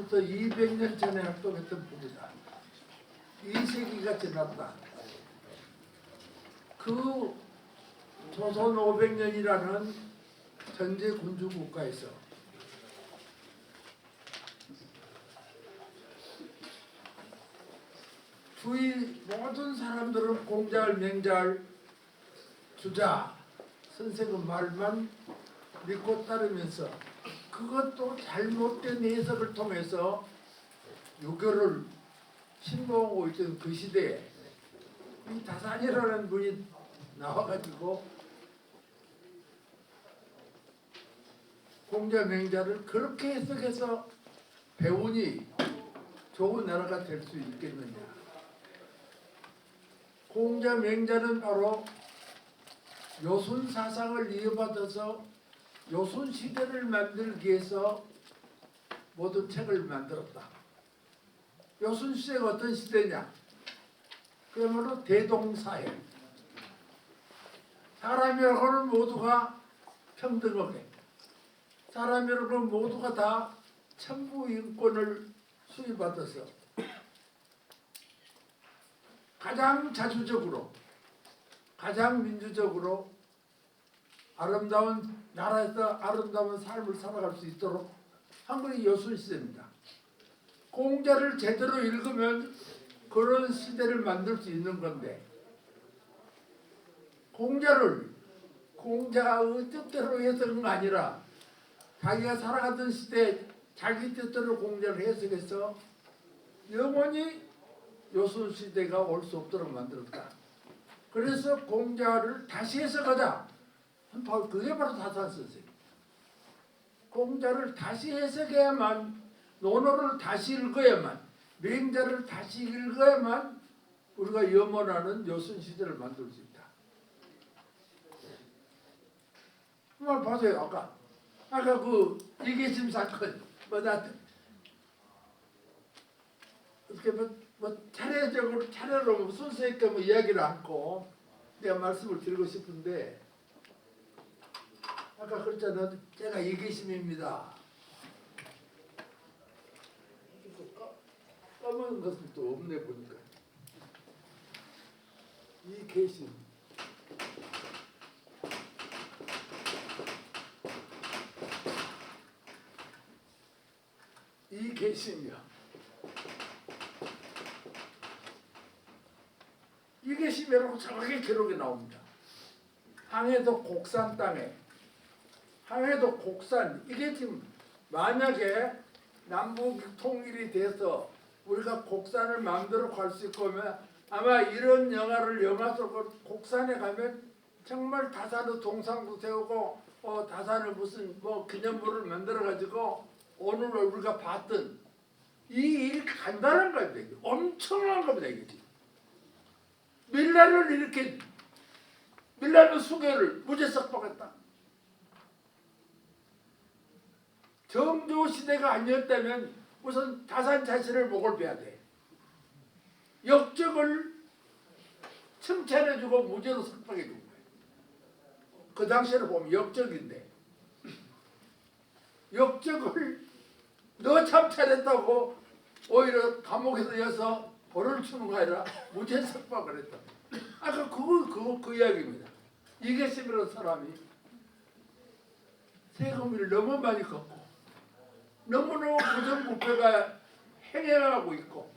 지금부터 200년 전에 활동했던 부부다. 2세기가 지났다. 그 조선 500년이라는 전제 군주 국가에서 주위 모든 사람들은 공자를 맹자를 주자 선생의 말만 믿고 따르면서 그것도 잘못된 해석을 통해서 유교를 신봉하고 있던 그 시대에 이 다산이라는 분이 나와가지고 공자 맹자를 그렇게 해석해서 배우니 좋은 나라가 될 수 있겠느냐. 공자 맹자는 바로 요순 사상을 이어받아서 요순 시대를 만들기 위해서 모든 책을 만들었다. 요순 시대가 어떤 시대냐? 그야말로 대동사회. 사람이라고는 모두가 평등하게, 사람이라고는 모두가 다 천부인권을 수여받아서 가장 자주적으로, 가장 민주적으로 아름다운 나라에서 아름다운 삶을 살아갈 수 있도록 한 것이 요순 시대입니다. 공자를 제대로 읽으면 그런 시대를 만들 수 있는 건데 공자를 공자의 뜻대로 해석한 거 아니라 자기가 살아가던 시대에 자기 뜻대로 공자를 해석해서 영원히 요순 시대가 올 수 없도록 만들었다. 그래서 공자를 다시 해석하자. 그게 바로 다산 선생. 공자를 다시 해석해야만, 논어를 다시 읽어야만, 맹자를 다시 읽어야만 우리가 염원하는 요순 시대를 만들 수 있다. 정말 보세요. 아까 그 이계심 사건 뭐다 이렇게 뭐 차례로 순서 있게 뭐 이야기를 않고 내가 말씀을 드리고 싶은데 아까 그랬잖아. 제가 이계심입니다. 까먹은 것은 또 없네 보니까. 이계심. 이계심이요. 이계심이라고 정확하게 기록이 나옵니다. 항해도 곡산 땅에, 항해도 곡산, 이게 지금 만약에 남북 통일이 돼서 우리가 곡산을 마음대로 갈 수 있고 하면 아마 이런 영화 속으로 곡산에 가면 정말 다산의 동상도 세우고 다산의 무슨 뭐 기념물을 만들어 가지고 오늘 우리가 봤던 이 일이 간단한 겁니다. 이게. 엄청난 겁니다. 이게 지금. 밀라노 수교를 무죄석 박았다. 정조 시대가 아니었다면 우선 다산 자신을 목을 베야 돼. 역적을 칭찬해주고 무죄로 석박해준 거예요. 그 당시를 보면 역적인데 역적을 너 참 잘했다고 오히려 감옥에서 여서 벌을 주는 거 아니라 무죄 석박을 했다. 아까 그 이야기입니다. 이계심이라는 사람이 세금을 너무 많이 걷고 너무너무 부정부패가 행해가고 있고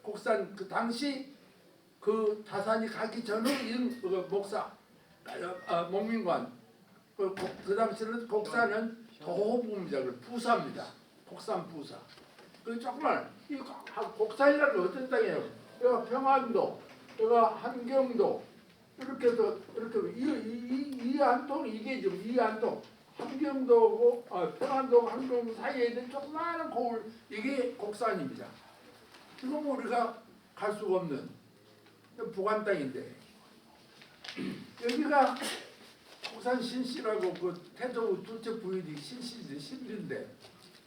곡산 그 당시 그 다산이 가기 전에 목사 목민관 그 당시는 곡산은 도호부입니다. 부사입니다. 곡산 부사. 그 정말 이 곡산이라는 게 어떤 땅이에요? 여기가 평안도, 여기가 한경도 이렇게 해서 이렇게 이안동 이게 지금 이안동 함경도고 평안도 한경 사이에 있는 조그마한 고을 이게 곡산입니다. 지금 우리가 갈 수가 없는 부관 땅인데 여기가 곡산 신씨라고 그 태조 둘째 부인이 신씨인데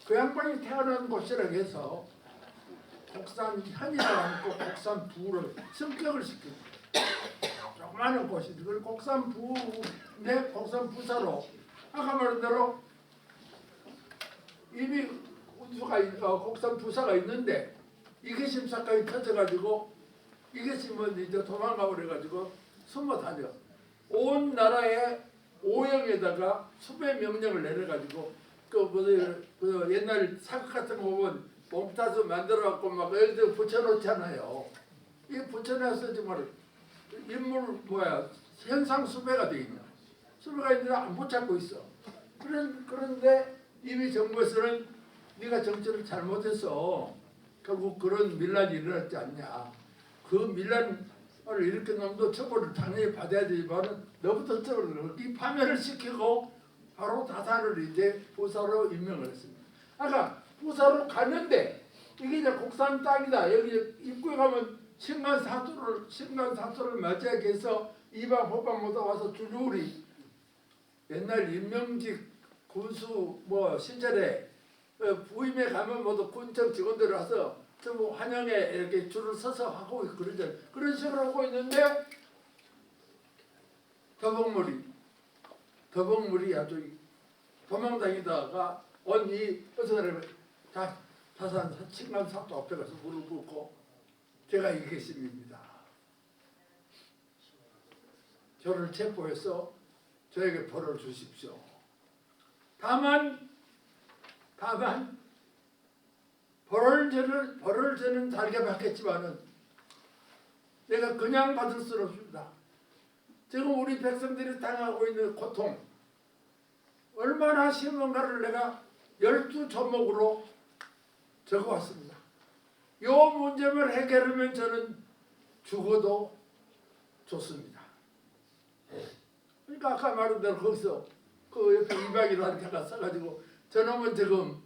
그 양반이 태어난 곳이라고 해서 곡산 현이라고 않고 곡산 부를 성격을 시키고 조그마한 곳이 그걸 곡산 부 내 곡산 부사로 아까 말한 대로 이미 곡산 부사가 있는데 이계심 사건이 터져가지고 이계심은 이제 도망가 버려가지고 숨어 다녀. 온 나라에 오영에다가 수배 명령을 내려가지고 그 옛날 사극 같은 거 보면 몽타주 만들어갖고 막 예를 들어 붙여놓잖아요. 이 붙여놔서 정말 인물 현상 수배가 돼 있냐. 수배가 있는데 안 붙잡고 있어. 그런데 이미 정부에서는 네가 정치를 잘못해서 결국 그런 밀란이 일어났지 않냐. 그 밀란을 일으킨 놈도 처벌을 당연히 받아야 되지만 너부터 처벌을 이 파면을 시키고 바로 다산을 이제 부사로 임명을 했습니다. 아까 부사로 갔는데 이게 이제 곡산 땅이다. 여기 입구에 가면 신간사토를 맞이하기 위해서 이방 호방 모두 와서 줄줄이 옛날 임명직 군수 시절에 부임에 가면 모두 군청 직원들 와서 전부 환영에 이렇게 줄을 서서 하고 그러잖아요. 그런 식으로 하고 있는데 더벅물이 아주 도망다니다가 언니 어서 다산 신간사토 앞에 가서 무릎 꿇고 제가 이계심입니다. 저를 체포해서 저에게 벌을 주십시오. 다만 벌을 저는 달게 받겠지만은 내가 그냥 받을 수는 없습니다. 지금 우리 백성들이 당하고 있는 고통 얼마나 심한가를 내가 12조목으로 적어왔습니다. 이 문제만 해결하면 저는 죽어도 좋습니다. 그러니까 아까 말한 대로 거기서 그 옆에 이박이라는 데가 써가지고 저놈은 지금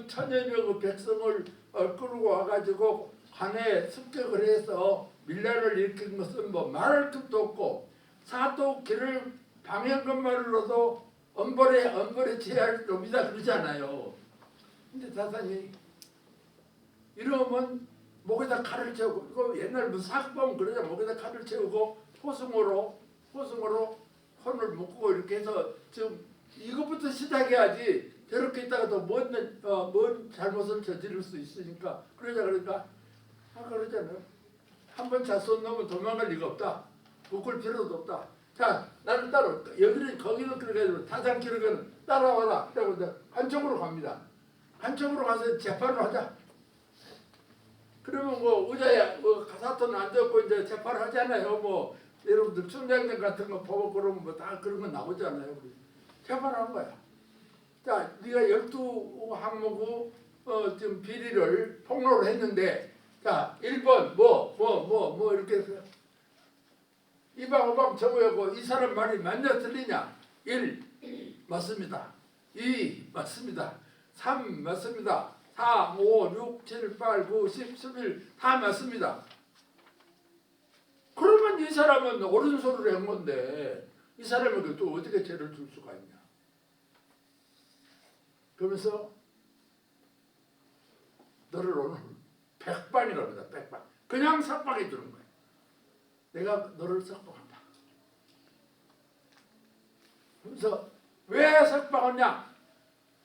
천여명 그 백성을 끌고 와가지고 관에 습격을 해서 밀란을 일으킨 것은 말할 것도 없고 사또 길을 방해한 것만으로도 엄벌에 제할 놈이다 그러잖아요. 근데 다산이 이러면 목에다 칼을 채우고 이거 옛날 무슨 사극보면 그러잖아. 목에다 칼을 채우고 호승으로 손을 묶고 이렇게 해서 지금 이것부터 시작해야지 저렇게 있다가 또 뭔 잘못을 저지를 수 있으니까 그러니까 그러잖아요. 한번 자손 넘으면 도망갈 리가 없다. 묶을 필요도 없다. 자, 나는 따로 여기는 거기는 그러게 타산 기록에는 따라와라. 그러고 한쪽으로 갑니다. 한쪽으로 가서 재판을 하자. 그러면 의자에 가사토는 앉았고 이제 재판을 하잖아요. 여러분들 춘장전 같은 거 보고 그러면 다 그런 거 나오잖아요. 우리. 재판을 한 거야. 자, 네가 12항목의 지금 비리를 폭로를 했는데, 자, 1번 이렇게 해서 이방오방 적어야고 이 사람 말이 맞냐 틀리냐? 1 맞습니다. 2 맞습니다. 3 맞습니다. 4, 5, 6, 7, 8, 9, 10, 11 다 맞습니다. 그러면 이 사람은 옳은 소리를 한 건데 이 사람에게 또 어떻게 죄를 줄 수가 있냐. 그러면서 너를 오늘 백반이랍니다. 백반. 그냥 석방해 주는 거예요. 내가 너를 석방한다. 그래서 왜 석방하냐?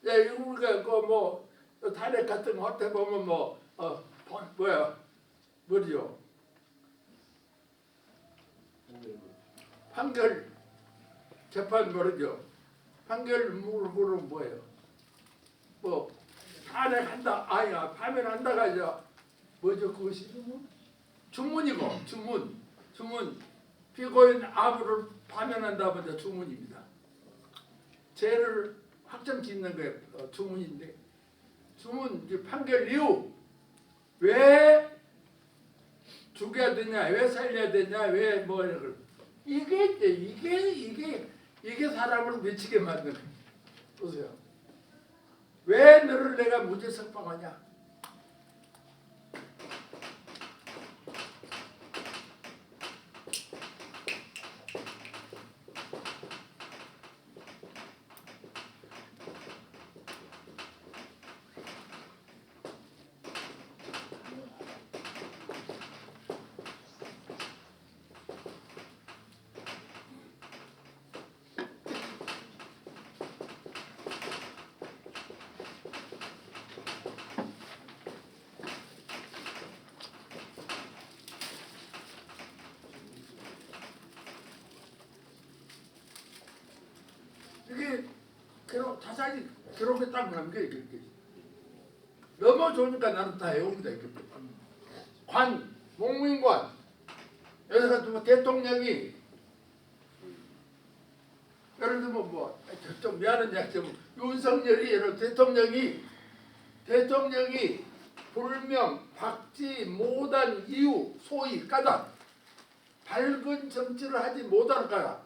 우리가 탄핵 같은 거 할 때 보면 뭐지요? 판결 재판 모르죠. 판결 물고는 뭐예요? 탄핵한다, 아니야 파면한다가 이제 뭐죠 그것이? 주문이고 주문 피고인 아부를 파면한다 먼저 주문입니다. 죄를 확정짓는 게 주문인데 주문 판결 이후 왜 죽여야 되냐, 왜 살려야 되냐, 왜 이게 사람을 미치게 만드는 거예요. 보세요. 왜 너를 내가 무죄 석방하냐? 사실 기록에 딱 남겨요. 이렇게. 너무 좋으니까 나는 다 외웁니다. 이렇게. 관, 목민관. 여기서 뭐 대통령이 예를 들면 좀 미안한 약점 윤석열이 예를 대통령이 불명, 박지 못한 이유, 소위 까닭 밝은 정치를 하지 못할까?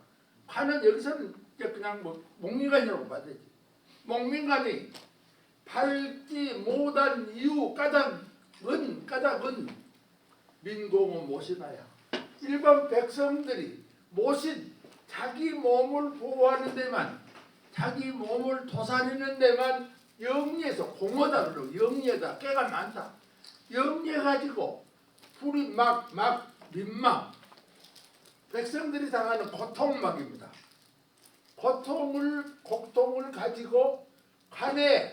관은 여기서는 그냥 목민관이라고 봐야 되지. 목민관이 밝지 못한 이유 까닭은 민공은 모시나야. 일반 백성들이 모신 자기 몸을 보호하는 데만, 자기 몸을 도사리는 데만 영리해서 공허다 그러고 영리하다 깨가 많다. 영리해가지고 불이 막 민망. 백성들이 당하는 고통막입니다. 고통을 가지고 간에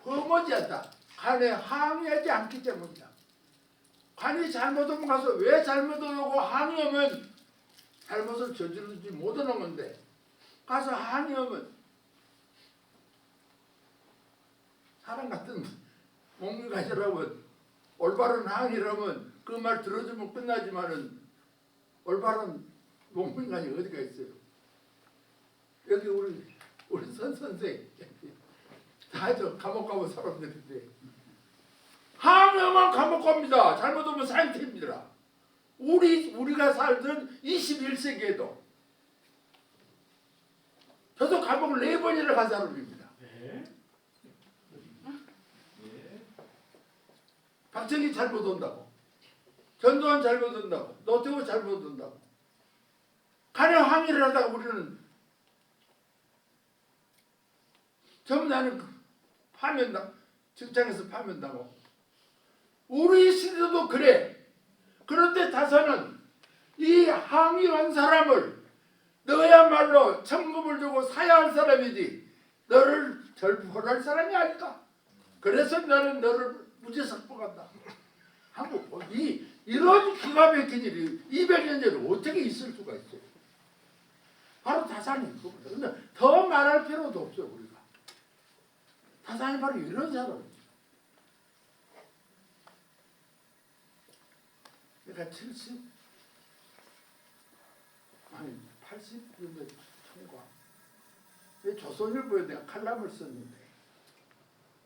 허머지한다. 간에 항의하지 않기 때문이다. 간이 잘못하면 가서 왜 잘못하냐고 항의하면 잘못을 저지르지 못하는 건데 가서 항의하면 사람 같은 목민관이라면 올바른 항의라면 그 말 들어주면 끝나지만은 올바른 목민관이 어디가 있어요? 여기 우리 선생 다 저 감옥 가본 사람들인데 항의만 감옥 갑니다. 잘못하면 사형입니다. 우리가 살던 21세기에도 저도 감옥을 4번이나 간 사람입니다. 박정희 잘못 온다고, 전두환 잘못 온다고, 노태우 잘못 온다고 간에 항의를 하다가 우리는 전부 나는 파면당, 직장에서 파면당하고 우리 시대도 그래. 그런데 다사는 이 항의한 사람을 너야말로 천금을 주고 사야 할 사람이지 너를 절포할 사람이 아닐까. 그래서 나는 너를 무죄 석방한다 하고 이런 기가 막힌 일이 200년 전에 어떻게 있을 수가 있어요. 바로 다산이 그겁니다. 더 말할 필요도 없어요. 우리가 다산이 바로 이런 사람이에요. 그러니까 80년대 총과 조선일보에 내가 칼럼을 썼는데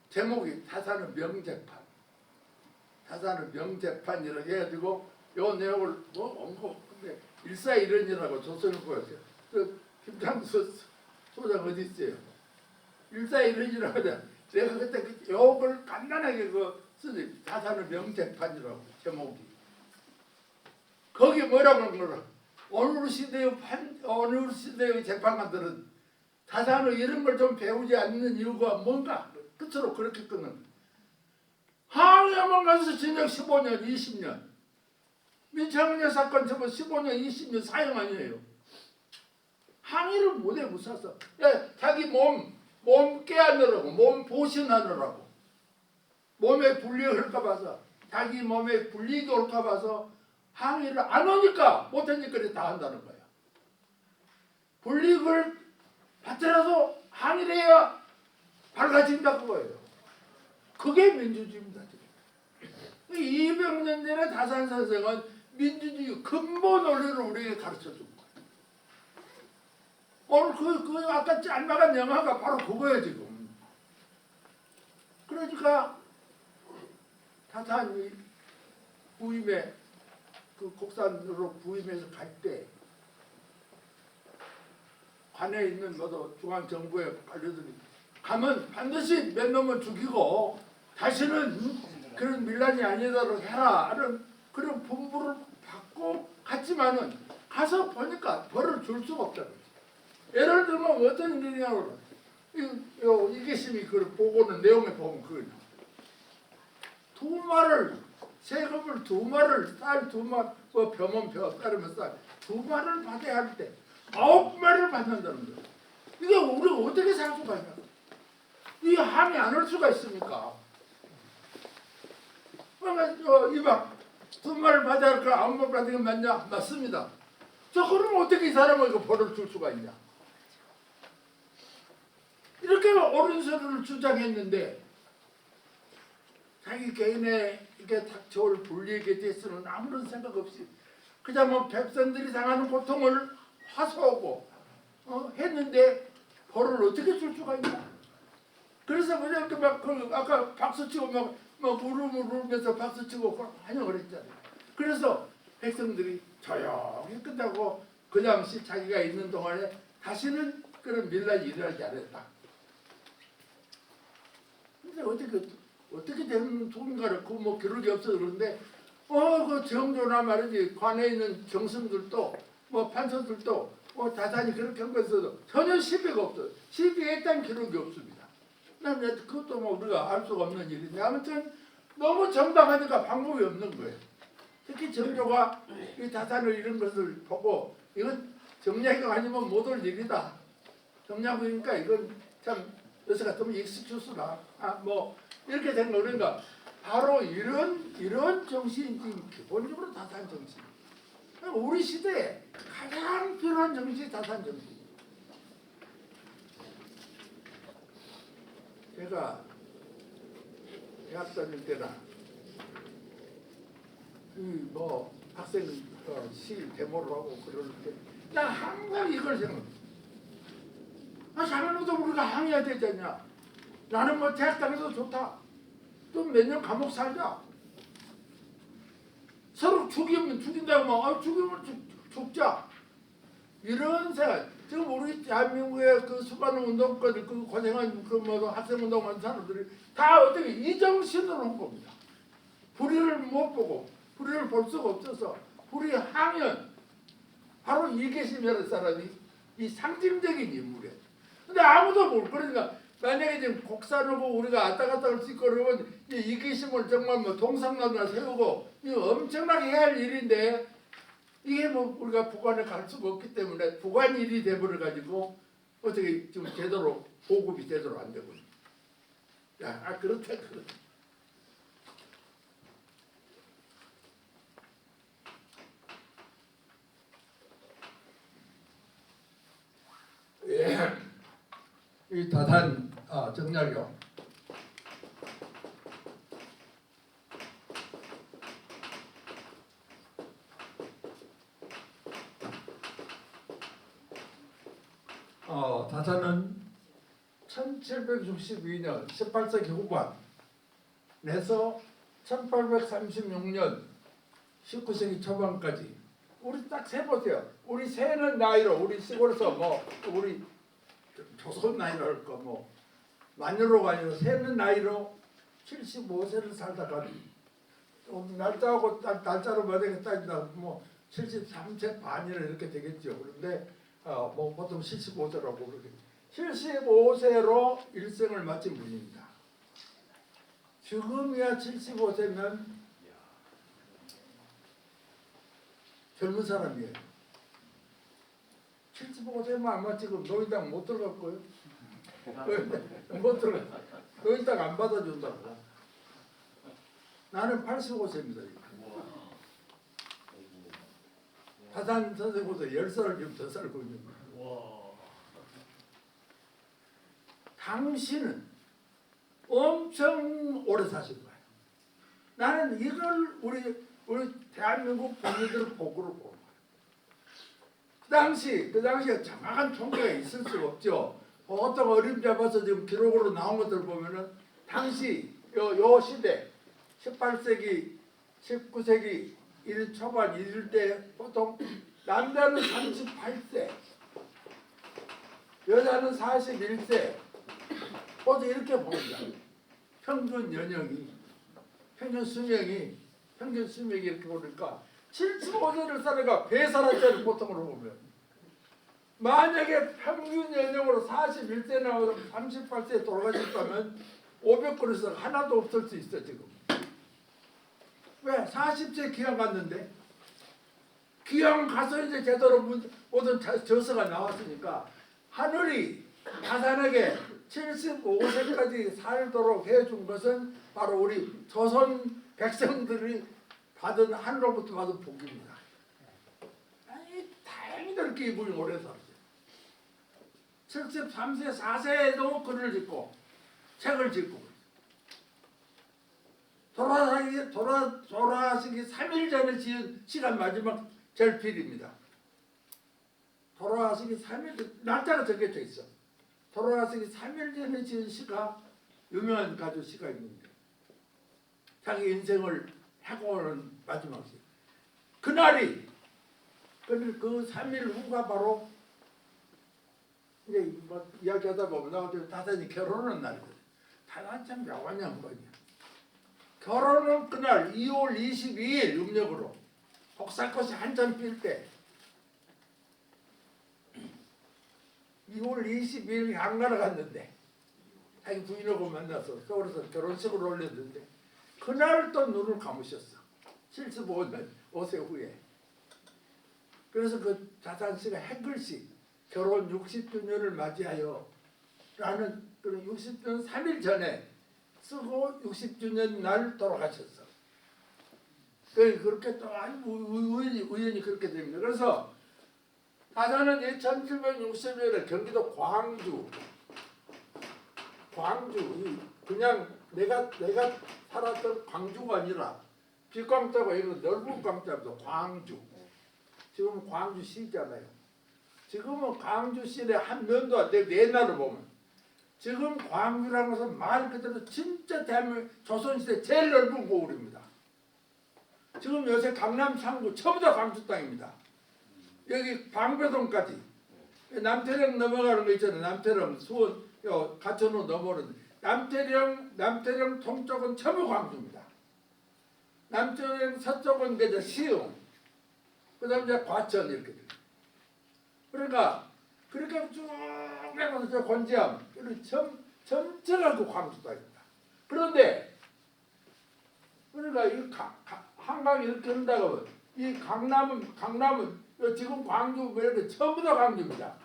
제목이 다산의 명재판, 다산의 명재판이라고 해가지고 요 내용을 근데 일사일연이라고 조선일보에서 그 김창수 소장 어디 있어요? 일사일연이라고 하자 내가 그때 그 욕을 간단하게 쓰지 다산의 명재판이라고 제목이. 거기 뭐라고 하는 거라? 오늘 시대의 재판관들은 다산의 이런 걸 좀 배우지 않는 이유가 뭔가? 끝으로 그렇게 끊는. 항의만 가서 징역 15년, 20년. 민창훈 사건 저거 15년, 20년 사형 아니에요. 항의를 못해 무사서. 자기 몸 깨하느라고, 몸 보신하느라고. 몸에 불리가 올까 봐서, 자기 몸에 불리가 올까 봐서 항의를 안 오니까 못하니까 다 한다는 거야. 불이익을 받더라도 항의를 해야 밝아진다 그거예요. 그게 민주주의입니다. 200년 전에 다산 선생은 민주주의 근본 원리를 우리에게 가르쳐준 거예요. 오늘 그 아까 짤막한 영화가 바로 그거예요 지금. 그러니까 다산이 부임에 그 곡산으로 부임해서 갈 때 관에 있는 중앙정부에 관료들이 가면 반드시 몇 놈은 죽이고 다시는 그런 밀란이 아니도록 해라 하는 그런 분부를 받고 갔지만은 가서 보니까 벌을 줄 수가 없다는 거지. 예를 들면 어떤 일이냐고 이계심이 그걸 보고는 내용에 보면 그거예요. 세금을 2마리를 쌀 2마리 벼면 따르면 쌀 2마리를 받아야 할 때 9마리를 받는다는 거예요. 이게 우리가 어떻게 살 수가 있냐? 이 함이 안 올 수가 있습니까? 그러니까 이박 2마리를 받아야 할 걸 9마리 받는 게 맞냐? 맞습니다. 그럼 어떻게 이 사람을 벌을 줄 수가 있냐? 이렇게 옳은 소리를 주장했는데 자기 개인의 이게 닥쳐올 불리에게 대해서는 아무런 생각 없이 그냥 뭐 백성들이 당하는 고통을 화소하고 했는데 벌을 어떻게 줄 수가 있나? 그래서 그냥 그 아까 박수치고 막 무릎을 울면서 박수치고 환영을 했잖아요. 그래서 백성들이 조용히 끝나고 그 당시 자기가 있는 동안에 다시는 그런 밀란이 일어나지 않았다. 근데 어떻게 되는 소인가를 그 뭐 기록이 없어서 그런데 그 정조나 말이지 관에 있는 정승들도 뭐 판서들도 다산이 그렇게 한 것에도 전혀 시비가 없어요. 시비했다는 기록이 없습니다. 그것도 뭐 우리가 알 수가 없는 일인데 아무튼 너무 정당하니까 방법이 없는 거예요. 특히 정조가 이 다산을 이런 것을 보고 이건 정략이가 아니면 못 올 일이다. 정략이니까 이건 참 요새 같으면 익스큐스다. 뭐 이렇게 된 거 그러니까 바로 이런 정신이 기본적으로 다산 정신. 우리 시대에 가장 필요한 정신이 다산 정신. 제가 대학 다닐 때나 뭐 학생 시 데모를 하고 그럴 때 난 항상 이걸 생각해. 자네도 우리가 항의해야 되지 않냐. 나는 뭐 대학 다녀도 좋다. 좀 몇 년 감옥 살자. 서로 죽이면 죽인다고 막 죽이면 죽자. 이런 생각. 지금 우리 대한민국의 그 수많은 운동권들 그 고생한 그 뭐 학생 운동한 사람들이 다 어떻게 이 정신으로 한 겁니다. 불의를 못 보고 불의를 볼 수가 없어서 불의 항연 바로 이계심이라는 사람이 이 상징적인 인물이에요. 근데 아무도 모르고 그러니까 만약에 지금 곡산하고 우리가 왔다 갔다 할 수 있고 그러면 이계심을 정말 뭐 동상나무나 세우고 이거 엄청나게 해야 할 일인데 이게 뭐 우리가 북한에 갈 수가 없기 때문에 북한 일이 돼버려 가지고 어떻게 지금 제대로 보급이 제대로 안 되고 그렇다. 예. 이 다산 정략용 다산은 1762년 18세기 후반 내서 1836년 19세기 초반까지 우리 딱 세보세요. 우리 세는 나이로 우리 시골에서 뭐 우리 조선 나이로 할까 뭐 만유로가 아니라 세는 나이로 75세를 살다가 날짜하고 날짜로 만약에 따진다 뭐 73세 반이나 이렇게 되겠죠. 그런데 뭐 보통 75세라고 그러겠죠. 75세로 일생을 마친 분입니다. 지금이야 75세면 젊은 사람이에요. 75세면 아마 지금 노인당 못 들어갈 거예요. 못 들어가. 노인당 안 받아준다고. 나는 85세입니다. 다산 선생보다 10살을 지금 더 살고 있는 거예요. 당신은 엄청 오래 사신 거예요. 나는 이걸 우리 대한민국 국민들의 복으로 보는 거예요. 그 당시에 정확한 통계가 있을 수가 없죠. 어떤 어림잡아서 지금 기록으로 나온 것들 보면은 당시 요 시대 18세기, 19세기 이른 초반 이럴 때 보통 남자는 38세, 여자는 41세, 보통 이렇게 봅니다. 평균 연령이, 평균 수명이 이렇게 보니까 75세를 살아가 배 살았잖아요. 보통으로 보면. 만약에 평균 연령으로 41세 나와서 38세에 돌아가셨다면 500그릇은 하나도 없을 수 있어 지금. 왜? 40세 기한 갔는데 기한 가서 이제 제대로 모든 저서가 나왔으니까 하늘이 다산에게 75세까지 살도록 해준 것은 바로 우리 조선 백성들이 받은 하늘로부터 받은 복입니다. 아니 다행히 이렇게 이분이 오래 살았어요. 73세, 4세에도 글을 짓고 책을 짓고 돌아가시기 3일 전에 지은 시가 마지막 절필입니다. 돌아가시기 3일, 날짜가 적혀져 있어. 돌아가시기 3일 전에 지은 시가 유명한 가수 시가 있는데 자기 인생을 해고하는 마지막 시. 그날이 그 3일 후가 바로 이제 뭐 이야기하다 보면 나한테 다산이 결혼한 날이거든. 다산 참 묘한 양반이야. 결혼은 그날 2월 22일 음력으로 복사꽃이 한참 필 때 2월 22일 양가를 갔는데 자기 부인하고 만나서 서울에서 결혼식을 올렸는데 그날 또 눈을 감으셨어. 75년 5세 후에. 그래서 그 자산씨가 한글씨 결혼 60주년을 맞이하여 라는 그런 60주년 3일 전에 쓰고 60주년 날 돌아가셨어. 그렇게 또 아주 우연히 그렇게 됩니다. 그래서 다산은 1760년에 경기도 광주 그냥 내가 살았던 광주가 아니라 뒷광자가 이런 넓은 광자도 광주. 지금은 광주시잖아요. 지금은 광주시내 한 면도 안 되고 옛날로 보면 지금 광주라는 것은 말 그대로 진짜 대한민국 조선시대 제일 넓은 고을입니다. 지금 요새 강남 상구 전부 다 광주 땅입니다. 여기 방배동까지 남태령 넘어가는 거 있잖아요. 남태령 수원 가천으로 넘어오는 남태령 동쪽은 전부 광주입니다. 남태령 서쪽은 이제 시흥, 그다음에 이제 과천 이렇게 돼요. 그러니까 그렇게 쭉 내려서 저 권지암 이렇게 전체가 그 광주 땅입니다. 그런데 그러니까 이 한강이 이렇게 흐른다고 하면 이 강남은 지금 광주 뭐 이렇게 전부 다 광주입니다.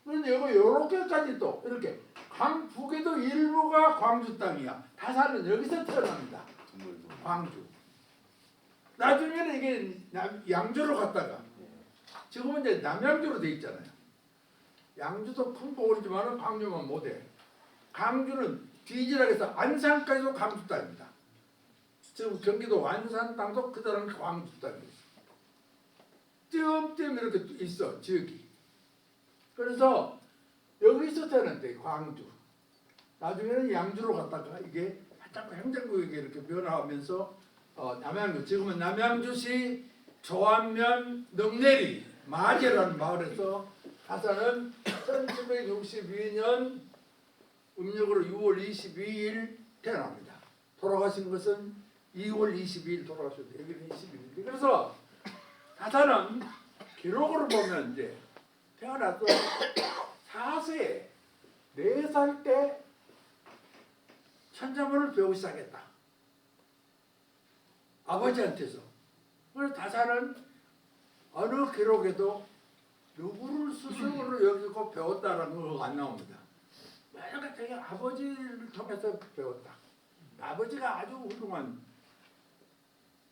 그런데 여기 요렇게까지 또 이렇게 북에도 일부가 광주 땅이야. 다산은 여기서 태어납니다. 광주. 나중에는 이게 양주로 갔다가 지금은 이제 남양주로 돼 있잖아요. 양주도 큰 고을이지만 광주만 못해. 광주는 뒤지라고 해서 안산까지도 광주 땅입니다. 지금 경기도 완산 땅도 그다음 광주 땅이에요. 띄엄띄엄 이렇게 있어 지역이. 그래서 여기서 되는데 광주. 나중에는 양주로 갔다가 이게 자꾸 행정구역이 이렇게 변화하면서 남양주 지금은 남양주시 조안면 넉내리 마제라는 마을에서 다산은 1762년 음력으로 6월 22일 태어납니다. 돌아가신 것은 2월 22일 돌아가셨어요. 여기는 21일. 그래서 다산은 기록으로 보면 이제 태어나서 4세 4살 때 천자문을 배우기 시작했다. 아버지한테서. 그래서 다산은 어느 기록에도 누구를 스승으로 여기고 배웠다라는 거 안 나옵니다. 그러니까 되게 아버지를 통해서 배웠다. 아버지가 아주 훌륭한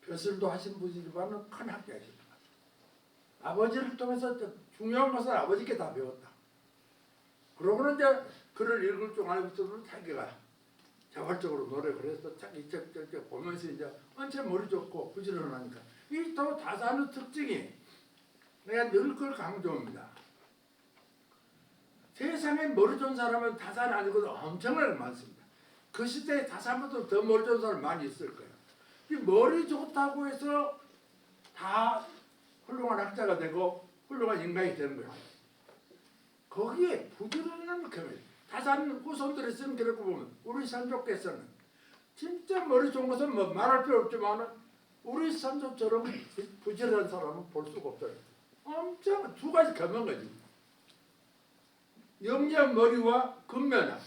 벼슬도 하신 분이지만 큰 학자이십니다. 아버지를 통해서 중요한 것은 아버지께 다 배웠다. 그러고는 이제 글을 읽을 줄 알고서는 자기가 자발적으로 노력을 해서 자기 보면서 이제 언제 머리 좋고 부지런하니까 이 또 다산의 특징이 내가 늘 그걸 강조합니다. 세상에 머리 좋은 사람은 다산 아니고도 엄청나게 많습니다. 그 시대에 다산보다 더 머리 좋은 사람 많이 있을 거예요. 이 머리 좋다고 해서 다 훌륭한 학자가 되고 훌륭한 인간이 되는 거예요. 거기에 부지런한 경우 다산 후손들이 쓰는 기록을 보면 우리 선조께서는 진짜 머리 좋은 것은 뭐 말할 필요 없지만 우리 선조처럼 부지런한 사람은 볼 수가 없어요. 엄청 두 가지 겸한 거지. 영양 머리와 근면함,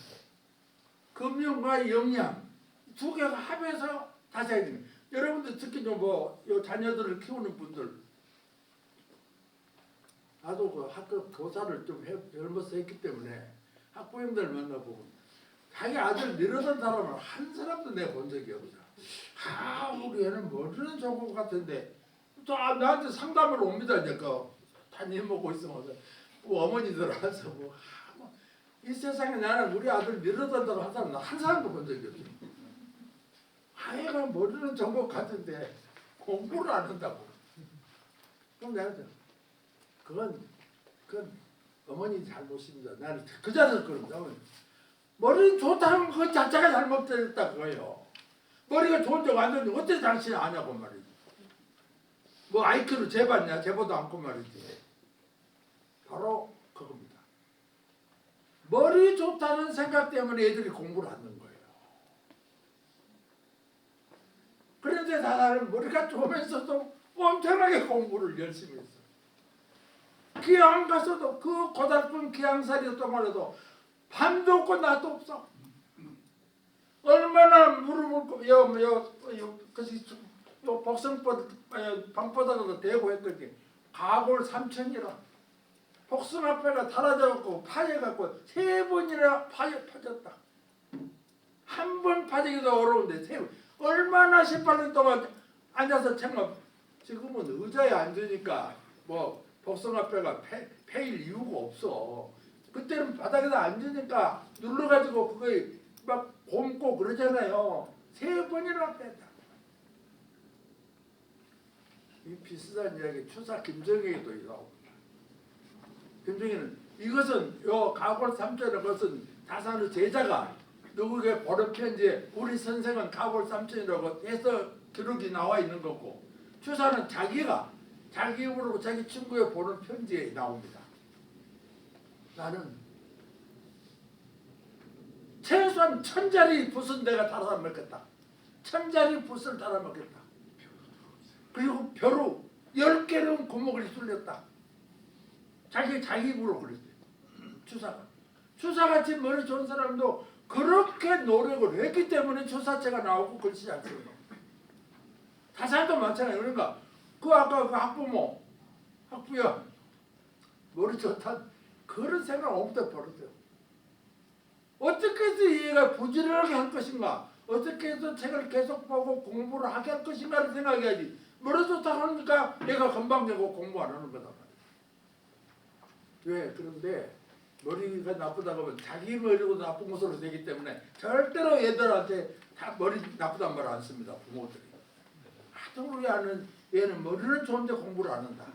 근면과 영양 두 개가 합해서 다져야 됩니다. 여러분들 특히 요 자녀들을 키우는 분들, 나도 그 학교 교사를 좀 젊어서 했기 때문에 학부형들 만나보고 자기 아들 늘어선 사람을 한 사람도 내가 본 적이 없어. 우리 애는 머리는 좋은 것 같은데 또 나한테 상담을 옵니다. 이제 그 담임 먹고 있으면서 어머니들 와서 이 세상에 나는 우리 아들 밀어던다고 한 사람 한 사람도 본 적이 없어요. 아이가 머리는 전부 같은데 공부를 안 한다고. 그럼 내가 그건 어머니 잘못입니다. 나는 그 자리에서 그럽니다. 머리는 좋다는 그 자체가 잘못됐다 그거예요. 머리가 좋은데 완전히 어떻게 당신이 아냐고 말이지. 뭐 IQ를 재봤냐? 재보도 않고 말이지. 바로 그겁니다. 머리 좋다는 생각 때문에 애들이 공부를 하는 거예요. 그런데 나는 머리가 좋으면서도 엄청나게 공부를 열심히 했어. 기왕 가서도 그 고달픈 기왕살이었던 해도 밤도 없고 낮도 없어. 얼마나 무릎을 요 복숭 방바닥으로 대고 했더니 가골 3천이라 복숭아뼈가 달아져갖고 파져갖고 3번이나 파졌다. 한 번 파지기도 어려운데 3번. 얼마나 18년 동안 앉아서 챙겨. 지금은 의자에 앉으니까 뭐 복숭아뼈가 패일 이유가 없어. 그때는 바닥에다 앉으니까 눌러가지고 그거에 막 곰고 그러잖아요. 3번이나 뺐다. 이 비슷한 이야기 추사 김정희에도 나옵니다. 김정희는 이것은 요 가골 3천의 것은 다산의 제자가 누구에게 보는 편지에 우리 선생은 가골 3천이라고 해서 기록이 나와 있는 거고 추사는 자기가 자기 입으로 자기 친구에 보는 편지에 나옵니다. 나는 최소한 1000자리 붓은 내가 달아먹겠다. 1000자리 붓을 달아먹겠다. 그리고 벼루 10개는 구멍을 뚫렸다. 자기 입으로 그랬어요. 추사같이 머리 좋은 사람도 그렇게 노력을 했기 때문에 추사체가 나오고 글씨 잘 쓰는 거예요. 다산도 마찬가지예요. 그러니까 그 아까 그 학부야 머리 좋다 그런 생각 없다 버렸어요. 어떻게 해서 얘가 부지런하게 할 것인가, 어떻게 해서 책을 계속 보고 공부를 하게 할 것인가를 생각해야지. 머리 좋다 하니까 얘가 금방 되고 공부 안 하는 거다. 왜? 그런데 머리가 나쁘다고 하면 자기 머리로 나쁜 것으로 되기 때문에 절대로 얘들한테 다 머리 나쁘단 말 안 씁니다. 부모들이. 하도 우리 아는 얘는 머리는 좋은데 공부를 안 한다.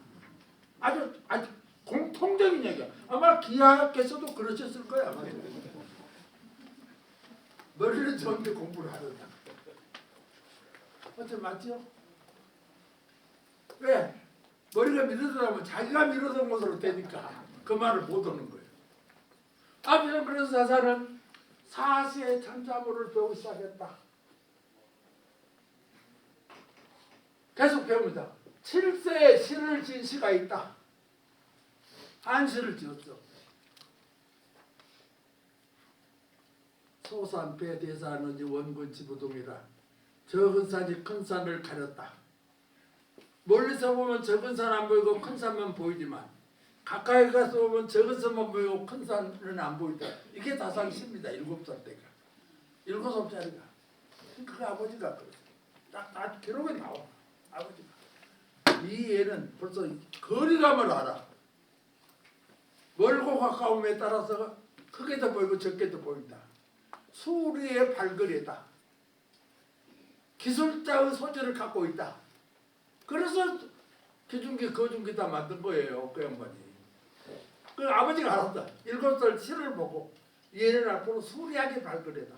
아주 공통적인 얘기야. 아마 기하께서도 그러셨을 거야. 머리는 좋은데 공부를 안 한다. 어째 맞죠? 왜? 머리가 밀어들어가면 자기가 밀어둔 것으로 되니까 그 말을 못 하는 거예요. 앞에서 그래서 사사는 4세에 참자모를 배우기 시작했다. 계속 배웁니다. 7세에 시를 지은 시가 있다. 한시를 지었죠. 소산 배대산은 원군 지부동이라 적은 산이 큰 산을 가렸다. 멀리서 보면 적은 산 안 보이고 큰 산만 보이지만 가까이 가서 보면 적은 산만 보이고 큰 산은 안 보인다. 이게 다상시입니다. 7살 때가. 7살짜리가. 그 아버지가 그랬어요. 딱 기록에 나와. 아버지가. 이 애는 벌써 거리감을 알아. 멀고 가까움에 따라서 크게도 보이고 적게도 보인다. 수리의 발걸이다. 기술자의 소질을 갖고 있다. 그래서 기중기 거중기 다 만든 거예요. 그 양반이. 그 아버지가 알았다. 7살 시를 보고 얘는 앞으로 수리하게 발걸이다.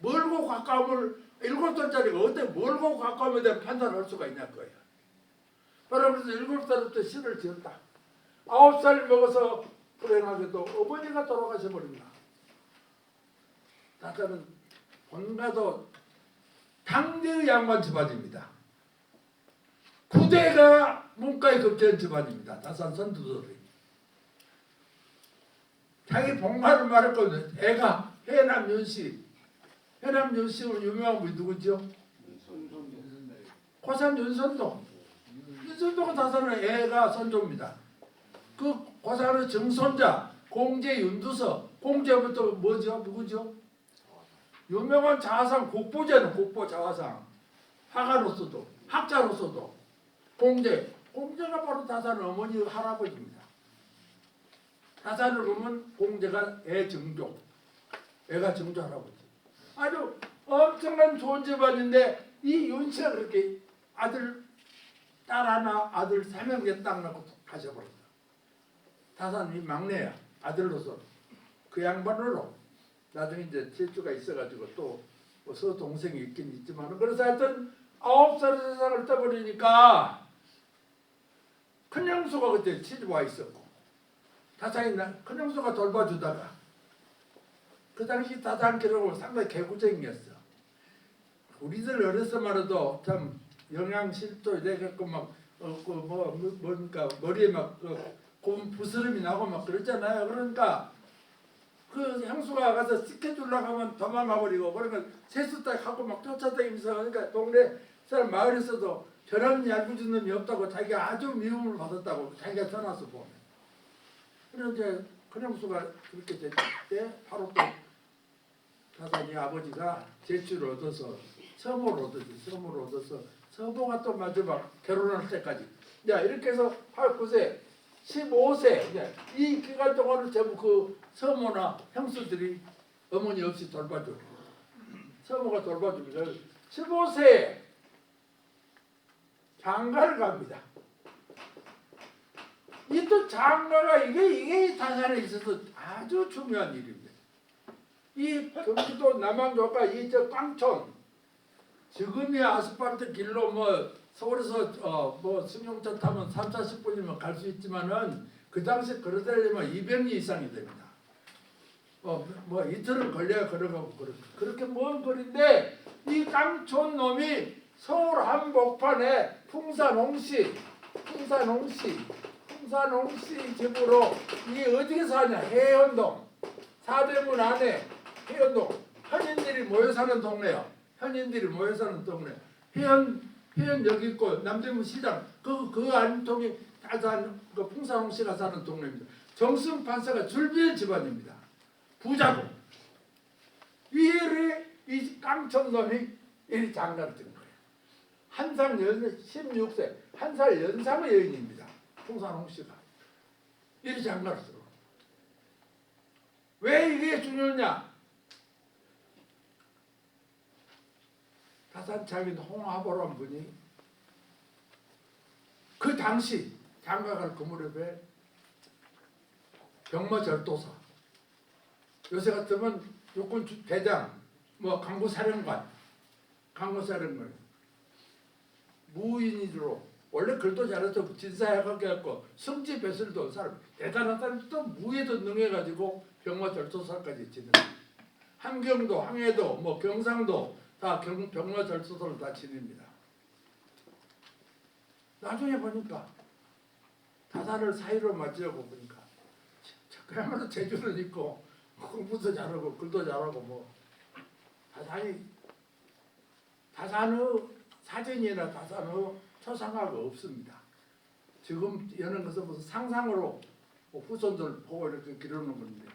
멀고 가까움을 7살짜리가 어떻게 멀고 가까움에 대한 판단을 할 수가 있냐 거예요. 바로 그래서 7살부터 시를 지었다. 9살 먹어서 불행하게도 어머니가 돌아가셔버린다. 다자는 본가도 당대의 양반 집안입니다. 9대가 문과에 급제한 집안입니다. 다산 선두들이. 자기 본가를 말했거든요. 애가 해남 윤씨. 해남 윤씨는 유명한 분이 누구죠? 고산 윤선동. 윤선동은 다산은 애가 선조입니다. 그 고산의 정손자 공제 윤두서. 공제부터 뭐죠? 누구죠? 유명한 자화상 국보제는 국보 자화상. 화가로서도 학자로서도 공제가 바로 다산의 어머니 할아버지입니다. 다산을 보면 공제가 애증조, 애가 증조 할아버지. 아주 엄청난 좋은 집안인데 이 윤씨가 그렇게 아들 딸 하나 아들 3명에 딱 낳고 가셔버렸다. 다산이 막내야 아들로서 그 양반으로 나중에 이제 질주가 있어가지고 또뭐 서동생이 있긴 있지만 그래서 하여튼 9살 세상을 떠버리니까 큰 형수가 그때 시집와 있었고 다산이 큰 형수가 돌봐주다가 그 당시 다산 기록은 상당히 개구쟁이였어. 우리들 어렸을 때도 참 영양실조 이래갖고 막 뭔가 머리에 막 곰 부스럼이 나고 막 그랬잖아요. 그러니까 그 형수가 가서 지켜주려고 하면 도망가 버리고 그러니까 세수딱 하고 막 쫓아다니면서 그러니까 동네 사람 마을에서도 저런 얄궂은 놈이 없다고 자기가 아주 미움을 받았다고 자기가 전화서 보면. 그런데 큰 형수가 그렇게 될 때 바로 또 다산이 아버지가 제주를 얻어서 서모를 얻어서 서모가 또 마지막 결혼할 때까지 이렇게 해서 8, 9세 15세 이 기간 동안을 전부 그 서모나 형수들이 어머니 없이 돌봐주고 서모가 돌봐주니까 15세에 장가를 갑니다. 이 또 장가가 이게 다산에 있어서 아주 중요한 일입니다. 이 경기도 남양주가 이 저 깡촌 지금이 아스팔트 길로 뭐 서울에서 뭐 승용차 타면 3, 40분이면 갈 수 있지만은 그 당시 걸어다니면 200리 이상이 됩니다. 뭐 이틀은 걸려야 걸어가고 그렇게 먼 거리인데 이 깡촌 놈이 서울 한복판에 풍산홍씨 집으로 이게 어디에 사냐 해연동 사대문 안에 해연동 현인들이 모여 사는 동네요. 해연 여기 있고 남대문 시장 그 안통이 다산 그 풍산홍씨가 사는 동네입니다. 정승 판사가 줄비의 집안입니다. 부자고 이 깡촌놈이 이 장가를 든 거예요. 한상 16세 한 살 연상의 여인입니다. 풍산홍씨가 이 장가를 들어. 왜 이게 중요하냐? 다산 장인 홍하보란 분이 그 당시 장가갈 그 무렵에 병마절도사 요새 같으면 육군 대장 뭐 강구사령관 무인으로 원래 글도 잘해서 진사해갖고 성지 배설도 사람 대단한 사람이 또 무에도 능해가지고 병마절도사까지 지는 함경도 항해도 뭐 경상도 다 병마절도사를 다 지냅니다. 나중에 보니까 다산을 사이로 맞으려고 보니까 그야말로 재주는 있고 공부도 잘하고 글도 잘하고 뭐 다산의 사전이나 다산의 초상화가 없습니다. 지금 여는 것은 무슨 상상으로 후손들 보고 이렇게 기르는 건데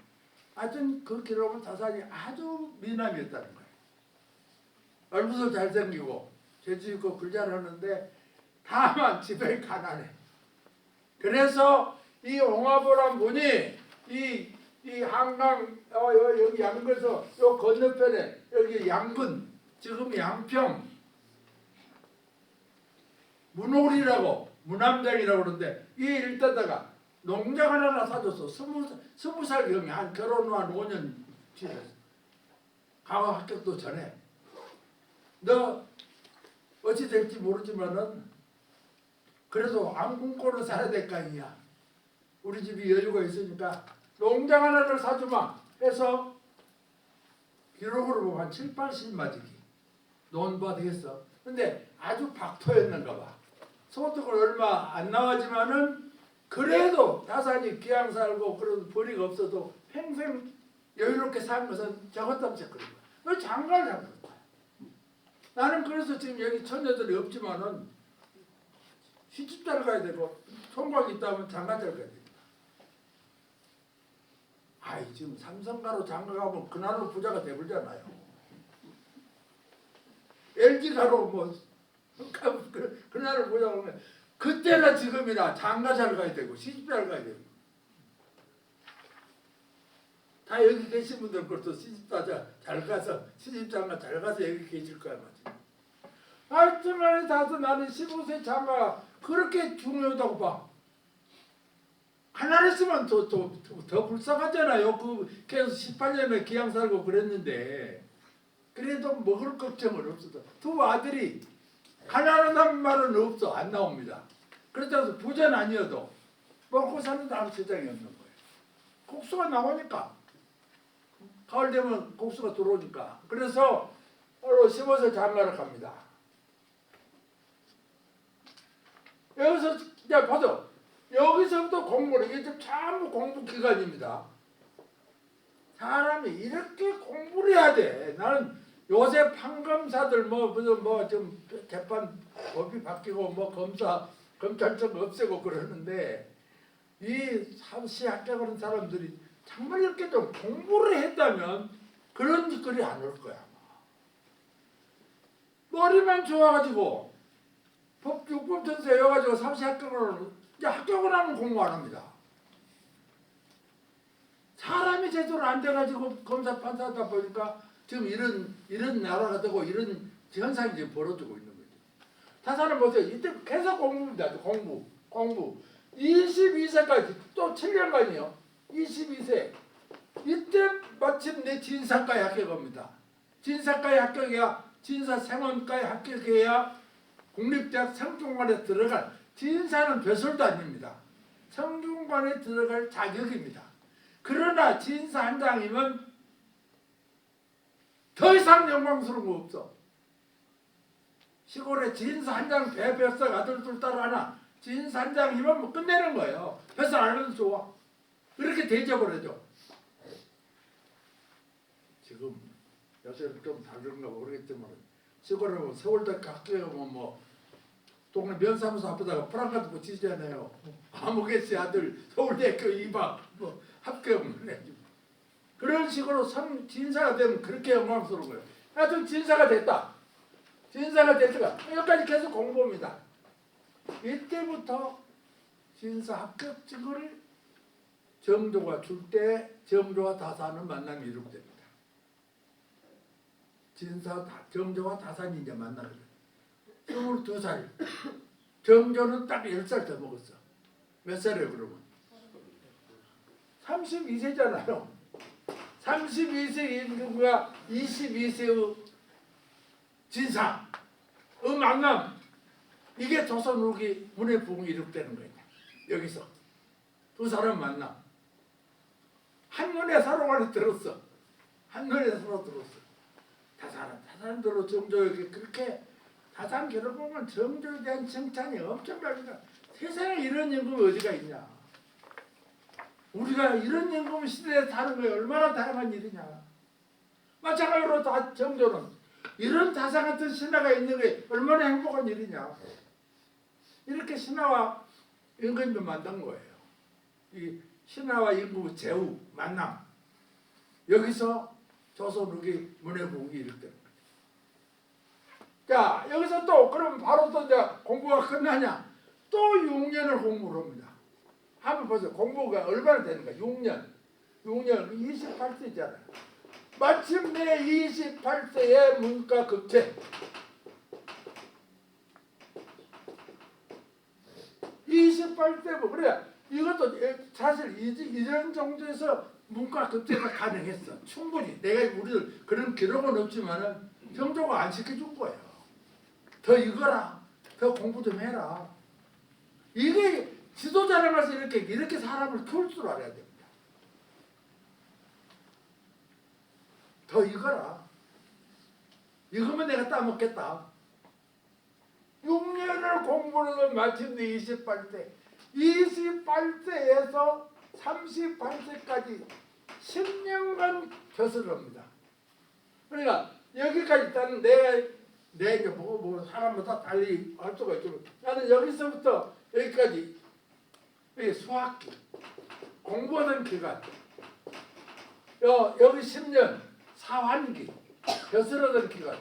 하여튼 그 기록은 다산이 아주 미남이었다는 거예요. 얼굴도 잘생기고 재주 있고 글 잘하는데 다만 집에 가난해. 그래서 이 홍화보란 분이 이 한강 여기 양근에서 요 건너편에 여기 양근 지금 양평 문홀이라고 문암장이라고 그러는데 이 일대다가 농장 하나 사줘서 20살 경에 한 결혼 후 한 5년 지냈어. 강화 합격도 전에 너 어찌 될지 모르지만은 그래도 안 굶고는 살아야 될 거 아니냐. 우리 집이 여유가 있으니까 농장 하나를 사주마 해서 기록으로 보면 한 7, 80마지기 논바 되겠어. 근데 아주 박토였는가 봐. 소득은 얼마 안 나왔지만은 그래도 다산이 귀양 살고 그런 벌이가 없어도 평생 여유롭게 산 것은 저것땀 그런 거야. 너 장가를 잡는 거야. 나는 그래서 지금 여기 처녀들이 없지만은 시집잘 가야 되고 총각이 있다면 장가잘 가야 됩니다. 아이 지금 삼성가로 장가가면 그날로 부자가 돼버리잖아요. LG가로 뭐 그날로 부자가 되면 그때나 지금이나 장가잘 가야 되고 시집잘 가야 되고 다 여기 계신 분들 그것도 시집잘 가서 시집장가 잘 가서 여기 계실 거야 맞지? 하여튼간에 다서 나는 15세 장가가 그렇게 중요하다고 봐. 하나 있으면 더 불쌍하잖아요. 그 계속 18년에 기양 살고 그랬는데 그래도 먹을 걱정은 없어도 두 아들이 가난하다는 말은 없어. 안 나옵니다. 그렇다고 부자는 아니어도 먹고 사는 아무 세상이 없는 거예요. 국수가 나오니까 가을 되면 국수가 들어오니까 그래서 15세 장가를 갑니다. 여기서 이제 봐도 여기서부터 공부를 이게 좀 전부 공부 기간입니다. 사람이 이렇게 공부를 해야 돼. 나는 요새 판검사들 좀 재판 법이 바뀌고 검찰청 없애고 그러는데 이 사시 합격 그런 사람들이 정말 이렇게 좀 공부를 했다면 그런 짓거리 안 올 거야. 머리만 좋아가지고 육법 전세 외워가지고 사시 합격을 이제 합격을 하면 공부 안 합니다. 사람이 제대로 안 돼가지고 검사 판사하다 보니까 지금 이런 나라가 되고 이런 현상이 지금 벌어지고 있는 거죠. 다사람 보세요. 이때 계속 공부입니다. 공부. 22세까지 또 7년간이요. 22세. 이때 마침 내 진사과에 합격합니다. 진사과에 합격해야 진사생원과에 합격해야 국립대학 성균관에 들어갈 진사는 벼슬도 아닙니다. 성균관에 들어갈 자격입니다. 그러나 진사 한 장이면 더 이상 영광스러운 거 없어. 시골에 진사 한 장 배벼슬 아들 둘 딸 하나 진사 한 장이면 뭐 끝내는 거예요. 벼슬 안 해도 좋아. 그렇게 대접을 해줘. 지금 요새는 좀 다른가 모르겠지만 시골에 뭐 서울대 학교에 뭐 동네 면사무소 앞에다가 프랑카드 붙이잖아요. 아무개씨 아들 서울대학교 2박 뭐 합격을 해. 그런 식으로 진사가 되면 그렇게 영광스러운 거예요. 하여튼 진사가 됐다. 진사가 됐다가 여기까지 계속 공부입니다. 이때부터 진사 합격증을 정조가 줄 때 정조와 다사는 만남이 이룩됩니다. 정조와 다산이 이제 만나게 돼요. 22살. 정조는 딱 10살 더 먹었어. 몇 살이에요 그러면? 32세잖아요. 32세 임금과 22세의 진사, 만남. 이게 조선 후기 문해부흥이 이룩되는 거예요. 여기서 두 사람 만남. 한눈에 서로 안에 들었어. 한눈에 서로 들었어. 다산들로 정조에게 그렇게 다산 결혼보면 정조에 대한 칭찬이 엄청나니까 세상에 이런 임금이 어디가 있냐. 우리가 이런 임금 시대에 사는 게 얼마나 다양한 일이냐. 마찬가지로 정조는 이런 다산 같은 신하가 있는 게 얼마나 행복한 일이냐. 이렇게 신하와 임금이 만난 거예요. 이 신하와 임금의 제후 만남. 여기서 조선 후기 문해부흥이 이룩되는 거죠. 자, 여기서 또 그럼 바로 또 이제 공부가 끝나냐? 또 6년을 공부를 합니다. 한번 보세요. 공부가 얼마나 되는가? 6년 28세잖아요. 마침내 28세에 문과 급제. 28세 뭐 그래. 이것도 사실 이전 정도에서 문과 급제가 가능했어. 충분히. 내가 우리들 그런 기록은 없지만은 정조가 안 시켜준 거예요. 더 읽어라. 더 공부 좀 해라. 이게 지도자를 가서 이렇게 사람을 키울 줄 알아야 됩니다. 더 읽어라. 읽으면 내가 따먹겠다. 6년을 공부를 마침내 28세. 28세에서 38세까지 10년간 벼슬을 합니다. 그러니까 여기까지 일단 내 이제 뭐 사람마다 달리 할 수가 있지만 나는 여기서부터 여기까지 수학기 공부하는 기간 여기 10년 사환기 벼슬하던 기간.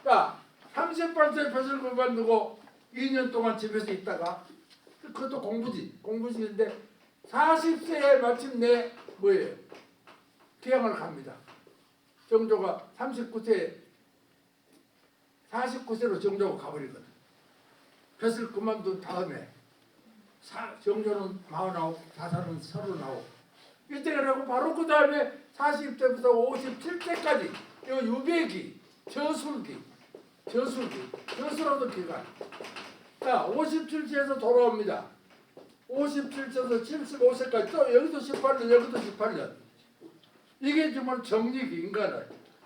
자 38세 벼슬 그만두고 2년 동안 집에서 있다가 그것도 공부지인데 40세에 마침내 뭐예요? 기양을 갑니다. 정조가 49세로 정조가 가버리거든. 벼슬 그만둔 다음에 정조는 49, 다사는 39. 이때라고 바로 그 다음에 40세부터 57세까지 이 유배기, 저술하던 기간. 자, 57세에서 돌아옵니다. 57세에서 75세까지 또 여기도 18년, 여기도 18년. 이게 정말 정리기,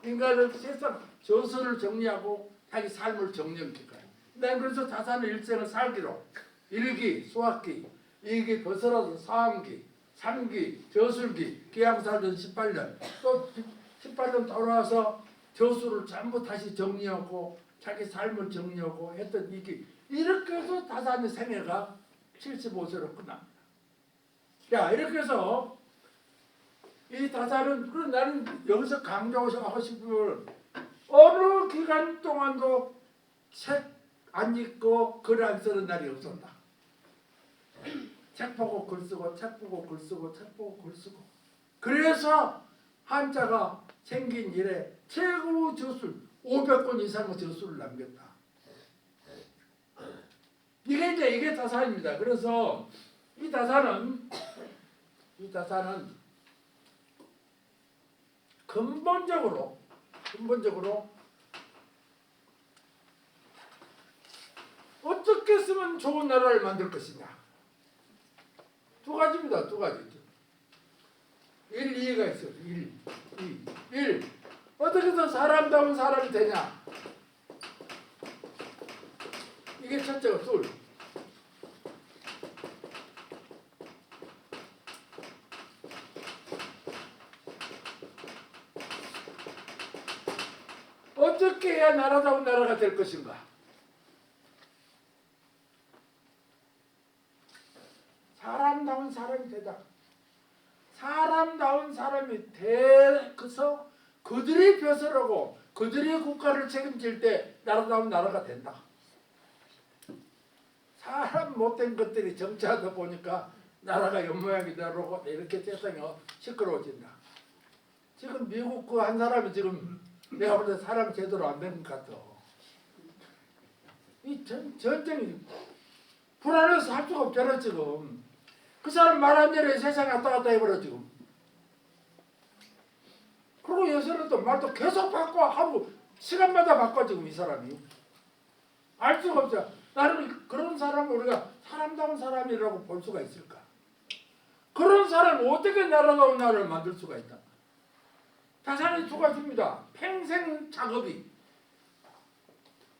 인간을 세상 저술을 정리하고 자기 삶을 정리한 기간. 난 그래서 다산의 일생을 살기로 일기, 수학기, 이기 벗어나서 사암기, 삼기, 저술기, 기양 살던 18년, 또 18년 돌아와서 저술을 전부 다시 정리하고 자기 삶을 정리하고 했던 이기. 이렇게 해서 다산의 생애가 75세로 끝납니다. 자, 이렇게 해서 이 다산은, 그럼 나는 여기서 강조하고 싶은 어느 기간 동안도 책 안 읽고 글 안 쓰는 날이 없었다. 책 보고 글 쓰고, 책 보고 글 쓰고, 책 보고 글 쓰고. 그래서 한자가 생긴 이래 최고 저술 500권 이상의 저술을 남겼다. 이게 다산입니다. 그래서 이 다산은 근본적으로 어떻게 쓰면 좋은 나라를 만들 것이냐. 두 가지입니다. 두 가지. 1, 2가 있어요. 1, 2. 1. 어떻게 해서 사람다운 사람이 되냐. 이게 첫째가 둘. 어떻게 해야 나라다운 나라가 될 것인가. 사람다운 사람이 되다. 사람다운 사람이 돼서 그들이 벼슬하고 그들이 국가를 책임질 때 나라다운 나라가 된다. 사람 못된 것들이 정치하다 보니까 나라가 옆모양이 되고 이렇게 세상이 시끄러워진다. 지금 미국 그 한 사람이 지금 내가 볼 때 사람 제대로 안 된 것 같아. 이 전쟁이 불안해서 할 수가 없잖아 지금. 그 사람 말 안 되래 세상에 왔다 갔다 해버려 지금. 그리고 요새는 또 말도 계속 바꿔 하고 시간마다 바꿔 지금 이 사람이. 알 수가 없죠. 나는 그런 사람을 우리가 사람다운 사람이라고 볼 수가 있을까? 그런 사람이 어떻게 나라다운 나라를 만들 수가 있다? 다산이 두 가지입니다. 평생 작업이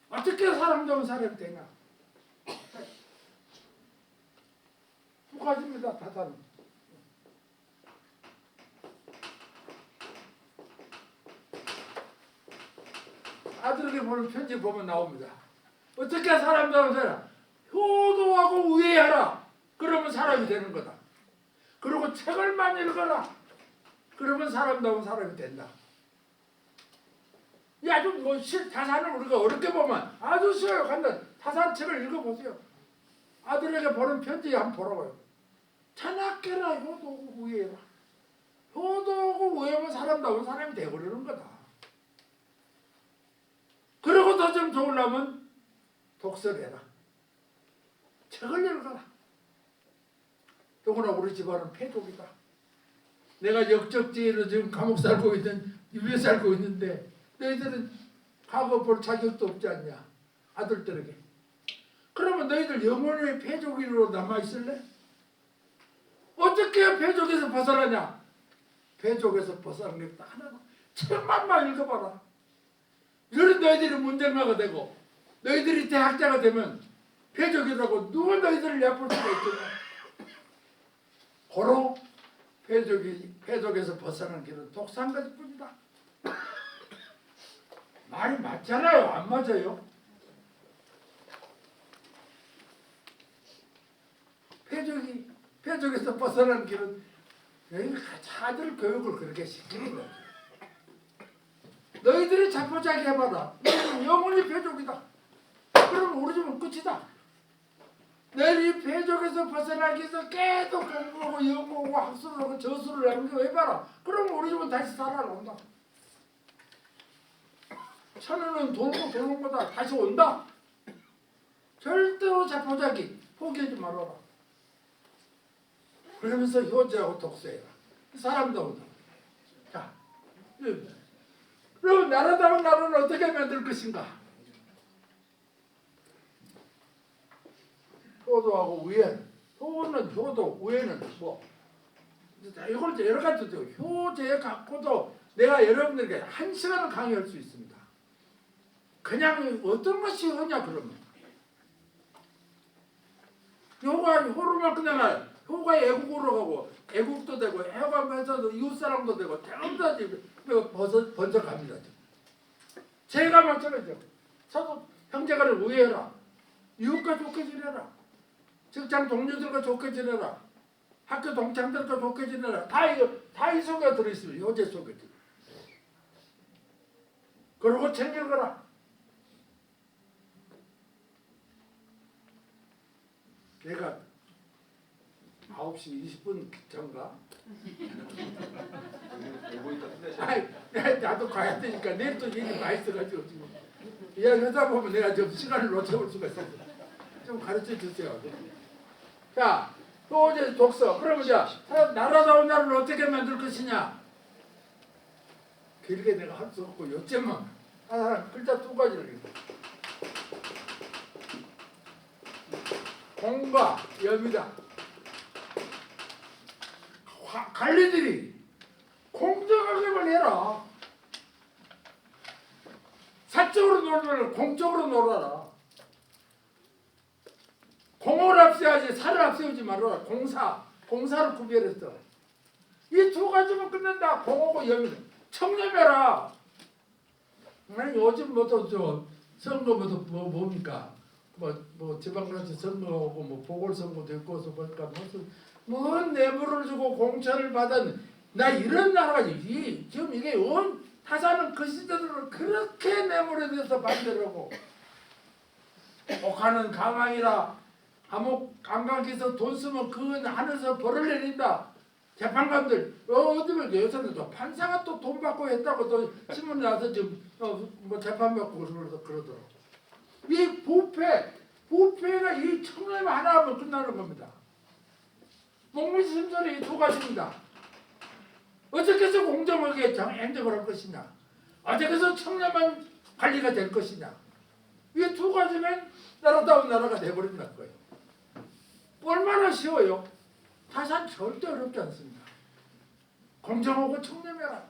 어떻게 사람다운 사람이 되냐? 두 가지입니다. 다산. 아들에게 보는 편지 보면 나옵니다. 어떻게 사람다운 사람? 효도하고 우애하라. 그러면 사람이 되는 거다. 그리고 책을 많이 읽어라. 그러면 사람다운 사람이 된다. 이 아주 다산을 우리가 어렵게 보면 아주 쉬워요. 간단. 다산 책을 읽어보세요. 아들에게 보는 편지 한번 보라고요. 찬악해라. 효도하고 우애해라. 효도하고 우애하면 사람다운 사람이 되어버리는 거다. 그리고 더 좀 좋으려면 독서를 해라. 책을 읽어라. 더구나 우리 집안은 패족이다. 내가 역적지로 지금 감옥 살고 있는, 유배 살고 있는데 너희들은 과거 볼 자격도 없지 않냐. 아들들에게. 그러면 너희들 영원히 패족으로 남아있을래? 어떻게 패족에서 벗어나냐? 패족에서 벗어나는 게 딱 하나. 책만 읽어봐라. 이런 너희들이 문쟁가가 되고 너희들이 대학자가 되면 패족이라고 누가 너희들을 얕볼 수가 있겠냐. 고로 패족에서 벗어나는 길은 독사한 것뿐이다. 말이 맞잖아요. 안 맞아요? 패족에서 벗어나는 길은 아들 교육을 그렇게 시키는 거야. 너희들이 자포자기 해봐라. 너희들은 영원히 패족이다. 그러면 우리 집은 끝이다. 내이 배족에서 벗어나기 위해서 계속 공부하고 연구하고 학술을 하고 저술을 남겨해봐라. 그럼 우리 집은 다시 살아난다. 천원은 돌고 도는 거다. 다시 온다. 절대로 자포자기 포기하지 말아라. 그러면서 효자하고 독서해라. 사람도 온다. 자, 그럼 나라다운 나라를 어떻게 만들 것인가? 효도하고 우애. 효는 효도, 우애는 뭐 이걸 여러 가지죠. 효제 갖고도 내가 여러분들에게 1시간을 강의할 수 있습니다. 그냥 어떤 것이 효냐 그러면 효로만 그냥 효가 애국으로 가고 애국도 되고 해가면서도 이웃사람도 되고 대음다지 번쩍합니다. 제가 마찬가지죠. 저도 형제간에 우애해라. 이웃과 좋게 지내라. 직장 동료들과 좋게 지내라. 학교 동창들과 좋게 지내라. 다 이 속에 들어있습니다. 효제 속에. 그러고 챙겨가라. 내가 9시 20분 전가? 나도 가야 되니까 내일 또 얘기 많이 써가지고 지금 이야기하다 보면 내가 좀 시간을 놓쳐볼 수가 있어요. 좀 가르쳐 주세요. 자, 또 이제 독서. 그러면 이제 나라다운 나라를 어떻게 만들 것이냐? 길게 내가 할 수 없고 요점만 하나 글자 2가지를 공과 염이다. 관리들이 공정하게만 해라. 사적으로 놀면 공적으로 놀아라. 공을 앞세워야지 사를 앞세우지 말아라. 공사를 구별했어. 이 2가지만 끝낸다. 공하고 염이다. 청렴해라. 아니 요즘부터 저 선거부터 뭡니까? 뭐 지방자치 선거하고 뭐 보궐선거도 있고 서 보니까 무슨 뭔 뇌물을 주고 공천을 받았는 나 이런 나라지. 지금 이게 온 타사는 그 시대로 그렇게 뇌물에 대해서 반대를 하고 옥하는 가망이라 감옥 관광에서 돈 쓰면 그건 하늘에서 벌을 내린다. 재판관들 어디면 요새는 또 판사가 또 돈 받고 했다고 또 신문 나서 지금 뭐 재판 받고 그러더라고. 이 부패가 이 청렴 하나 하면 끝나는 겁니다. 목미심설이 이 2가지입니다. 어떻게 해서 공정하게 행정을 할 것이냐, 어떻게 해서 청렴한 관리가 될 것이냐. 이 2가지면 나라다운 나라가 돼버린다는 거예요. 얼마나 쉬워요? 타산 절대 어렵지 않습니다. 공정하고 청렴해라.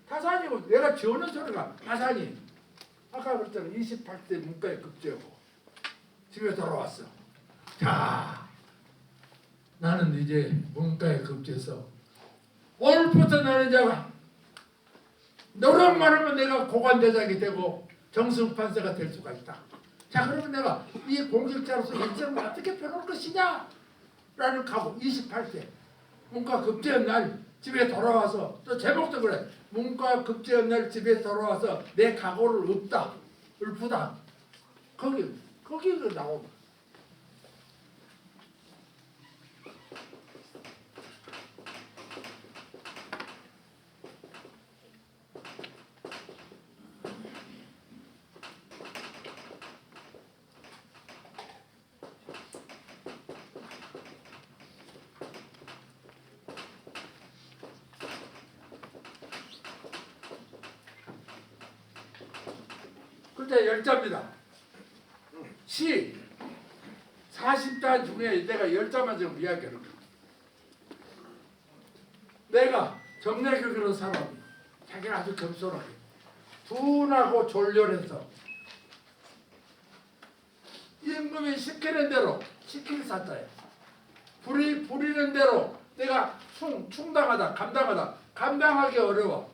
타산이고 내가 지어는 소리가 타산이 아까 그랬잖아. 28대 문과에 급제하고 집에 돌아왔어. 자, 나는 이제 문과에 급제해서 오늘부터 나는 이제 노력만 하면 내가 고관대장이 되고 정승판사가 될 수가 있다. 자, 그러면 내가 이 공직자로서 일정을 어떻게 펴놓을 것이냐 라는 각오. 28세 문과 급제한 날 집에 돌아와서 또 제목도 그래. 문과 급제한 날 집에 돌아와서 내 각오를 읊다. 읊다. 거기서 나오고. 글자 10자입니다. 시 40자 중에 내가 10자만 지금 이야기하는 거야. 내가 정례교계로 사람 자기가 아주 겸손하게 둔하고 졸렬해서 임금이 시키는 대로 시킬 사자야. 부리는 대로 내가 충당하다 감당하기 어려워.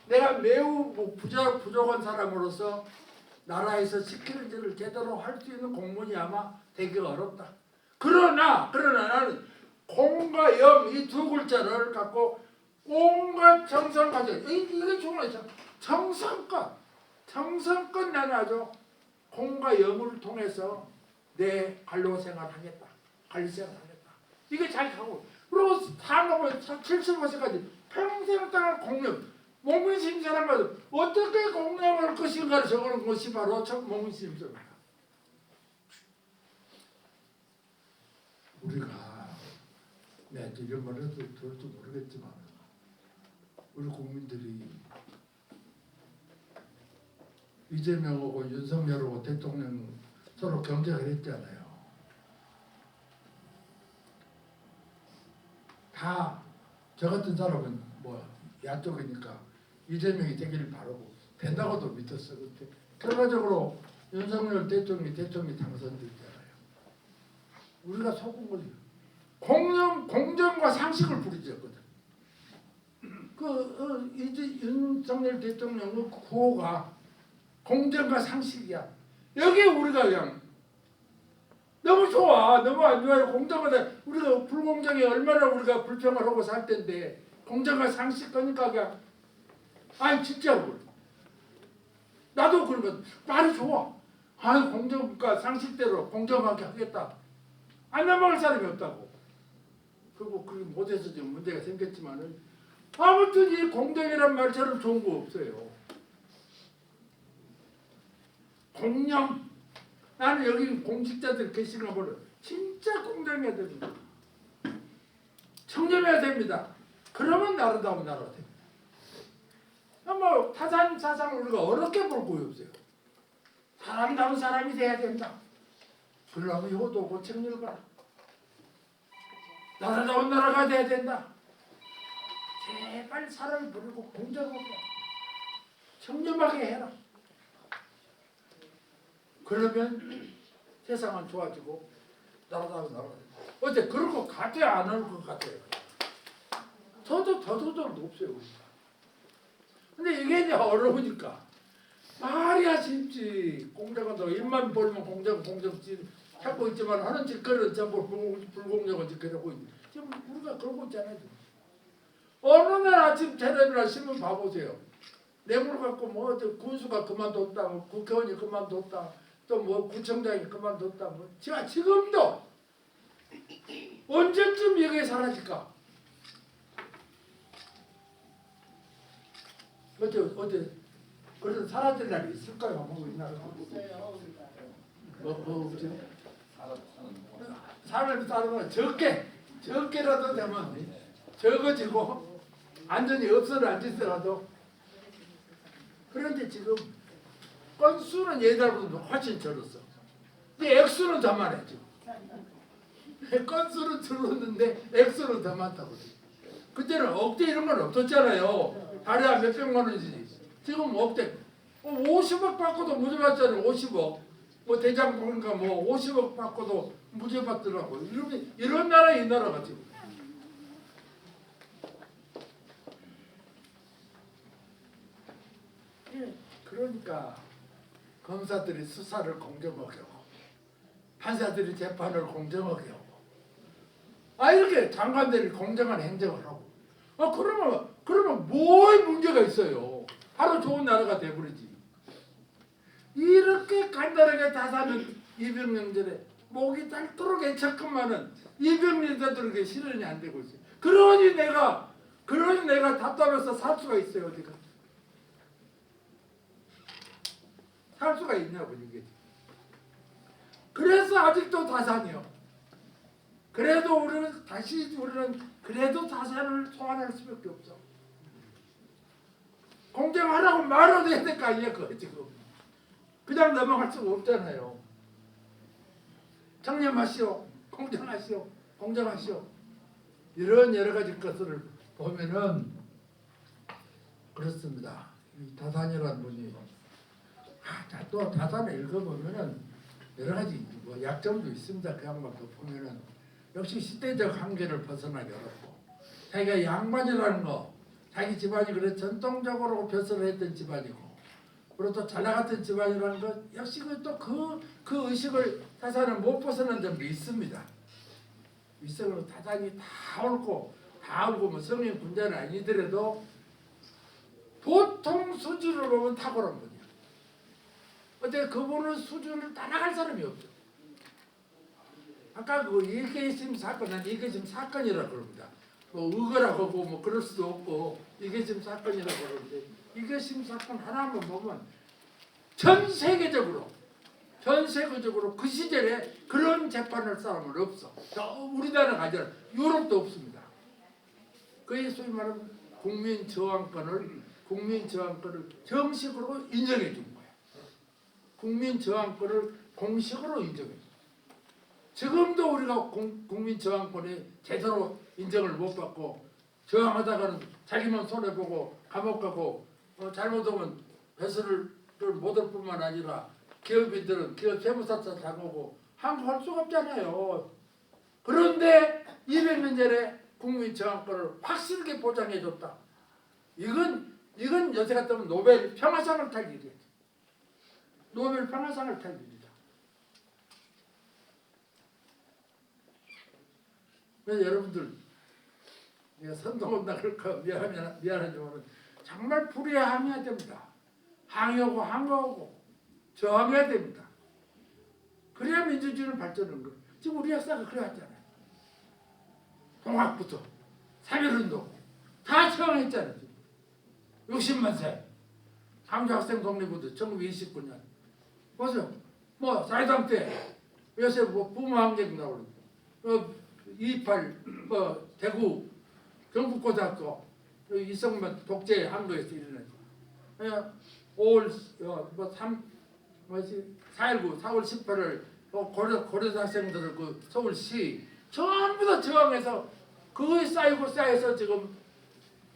내가 매우 부족한 사람으로서 나라에서 시키는 일을 제대로 할 수 있는 공무원이 아마 되기가 어렵다. 그러나 나는 공과 염 이 2글자를 갖고 온갖 정성 가져. 이게 중요하죠. 정성껏 나는 아주 공과 염을 통해서 내 관료 생활을 하겠다. 관리생활 하겠다. 이게 잘 가고 그리고 산업을 75세까지 평생 동안 공력 목민심 사람마다 어떻게 공력할 것인가를 적어놓은 것이 바로 목민심입니다. 우리가 내가 이런 말 해도 들을지 모르겠지만 우리 국민들이 이재명하고 윤석열하고 대통령 서로 경쟁을 했잖아요. 다 저 같은 사람은 뭐 야쪽이니까 이재명이 되기를 바라고 된다고도 믿었어. 그때 결과적으로 윤석열 대통령이 당선됐잖아요. 우리가 속은 거지. 공정과 상식을 부르짖었거든. 윤석열 대통령의 구호가 공정과 상식이야. 여기 우리가 그냥 너무 좋아, 너무 안 좋아요. 공정하다. 우리가 불공정에 얼마나 우리가 불평을 하고 살 텐데 공정과 상식 거니까 그냥 아니 진짜로 나도 그러면 말이 좋아. 아니 공정과 상식대로 공정하게 하겠다. 안 넘어갈 사람이 없다고. 그리고 그게 못해서 지금 문제가 생겼지만은 아무튼 이 공정이란 말처럼 좋은 거 없어요. 공정. 나는 여기 공직자들 계시나 보려. 진짜 공정해야 됩니다. 청렴해야 됩니다. 그러면 나라다운 나라가 됩니다. 뭐 타산 사상을 우리가 어렵게 볼 거예요 없어요. 사람다운 사람이 돼야 된다. 그러려면 효도고 청렴가 나라다운 나라가 돼야 된다. 제발 사람을 부르고 공정하게 청렴하게 해라. 그러면 세상은 좋아지고 나라다운 나라가 된다. 어때 그런 거 같아야 안 할 것 같아요. 저도 더더더도 없어요. 근데 이게 이제 어려우니까 말이야 쉽지. 공정한다고 입만 벌면 공정 찾고 있지만 하는 짓거리는 전부 불공정한 짓거리 하고 있는. 지금 우리가 그러고 있잖아요. 어느 날 아침 텔레비나 신문 봐보세요. 뇌물 갖고 뭐 군수가 그만뒀다, 뭐 국회의원이 그만뒀다, 또 뭐 구청장이 그만뒀다, 뭐 지금도 언제쯤 이게 사라질까? 어제 그래서 사라질 날이 있을까요? 뭐 있나요? 없어요. 사는 적게라도 되면 적어지고 안전이 없어는 앉으더라도. 그런데 지금 건수는 예달보다 훨씬 줄었어. 근데 액수는 더 많아 지금. 건수는 줄었는데 액수는 더 많다고. 그때는 억대 이런 건 없었잖아요. 하루에 몇백만 원이지. 지금 억대 50억 받고도 무죄 받잖아요. 50억. 뭐 대장 보니까 뭐 50억 받고도 무죄 받더라고. 이런 나라 이 나라가 지금. 그러니까 검사들이 수사를 공정하게 하고 판사들이 재판을 공정하게 하고 이렇게 장관들이 공정한 행정을 하고 그러면 뭘 문제가 있어요. 바로 좋은 나라가 돼버리지. 이렇게 간단하게 다 사는 이병명들의 목이 닳도록 애착하면은 이병명들에게 실현이 안 되고 있어요. 그러니 내가 답답해서 살 수가 있어요. 어디가 살 수가 있냐고 이게. 그래서 아직도 다산이요. 그래도 우리는 그래도 다산을 소환할 수밖에 없어. 공정하라고 말을 해야 될 거 아니야 그거 지금. 그냥 넘어갈 수가 없잖아요. 청렴하시오, 공정하시오. 이런 여러 가지 것을 보면은 그렇습니다. 이 다산이라는 분이 또 다산을 읽어보면은 여러 가지 뭐 약점도 있습니다. 그 양반도 보면은 역시 시대적 한계를 벗어나기 어렵고 자기가 양반이라는 거 자기 집안이 그래 전통적으로 벼슬을 했던 집안이고 그리고 또 잘 나갔던 집안이라는 것 역시 그 의식을 다산은 못 벗어난 점도 있습니다. 윗성으로 다산이 다 옳고 다 옳고 뭐 성인 군자는 아니더라도 보통 수준을 보면 탁월한 분이야. 근데 그분은 수준을 따라갈 사람이 없죠. 아까 그 이계심 사건, 난 이계심 사건이라 그럽니다. 뭐 의거라고 하고 뭐 그럴 수도 없고 이계심 사건이라 그러는데 이계심 사건 하나만 보면 전 세계적으로 그 시절에 그런 재판을 사람은 없어. 우리나라가 아니라 유럽도 없습니다. 그게 소위 말하는 국민저항권을 정식으로 인정해 준 거예요. 국민저항권을 공식으로 인정해 준 거예요. 지금도 우리가 국민저항권이 제대로 인정을 못 받고 저항하다가는 자기만 손해보고 감옥 가고 잘못하면 배설을 못할 뿐만 아니라 기업인들은 기업 세무사차 당하고 항소할 수가 없잖아요. 그런데 200년 전에 국민저항권을 확실하게 보장해줬다. 이건 요새 같으면 노벨 평화상을 탈 일이에요. 노벨 평화상을 탈 일이다. 그래서 여러분들 내가 선동한다 그럴까 미안하지만 정말 불의함해야 됩니다. 항의하고 항거하고 저항해야 됩니다. 그래야 민주주의는 발전하는 거예요. 지금 우리 역사가 그래왔잖아요. 동학부터 사별운동 다 저항했잖아요. 60만 세 강조학생 독립운동 1929년 보세요. 뭐 사회당 때 요새 뭐 부모항쟁 나오는 28 대구 경북고등학교 이성만 독재한 거에서 일어난 거. 5월 4.19 4월 18일 고려 학생들을 그 서울시 전부 다 저항해서 그거에 쌓여서 지금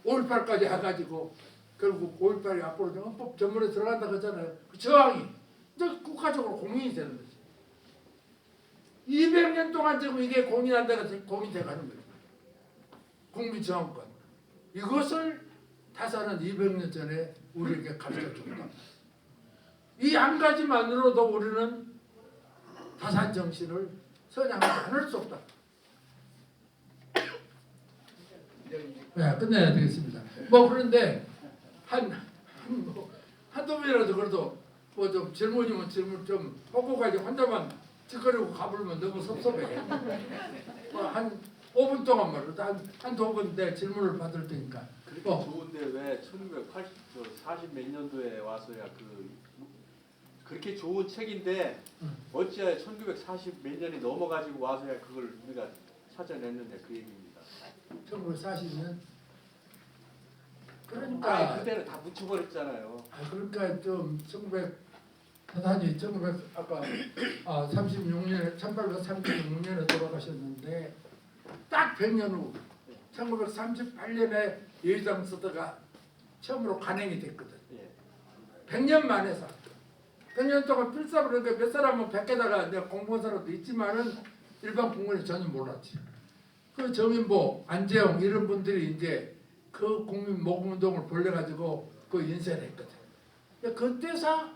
5.18까지 해가지고 결국 5.18이 앞으로 헌법 전문에 들어간다 그러잖아요. 그 저항이 이제 국가적으로 공인이 되는 거죠. 200년 동안 지금 이게 공인한다가 공인돼가는 거죠. 국민저항권. 이것을 타사는 200년 전에 우리에게 가르쳐줬다. 이 한 가지만으로도 우리는 타산 정신을 선양하지 않을 수 없다. 네, 끝내야 되겠습니다. 뭐 그런데 한두 번이라도 그래도 뭐 좀 질문이면 질문 좀 하고 가지 혼자만 짓거리고 가불면 너무 섭섭해. 한 5분 동안 말이야. 한두 번 내 질문을 받을 테니까. 그렇게 좋은데 왜 40 몇 년도에 와서야 그렇게 좋은 책인데 어찌하여 1940 몇 년이 넘어가지고 와서야 그걸 우리가 찾아냈느냐 그 얘기입니다. 1940년? 그러니까 그때는 다 묻혀버렸잖아요. 그러니까 좀 1836년에 돌아가셨는데 딱 100년 후 1938년에 예의당 서다가 처음으로 간행이 됐거든. 100년 만에서 100년 동안 필사를 그러니까 몇 사람은 밖에다가 내가 공부한 사람도 있지만은 일반 국민이 전혀 몰랐지. 그 정인보, 안재홍 이런 분들이 이제 그 국민 모금운동을 벌려가지고 그 인쇄를 했거든. 그때서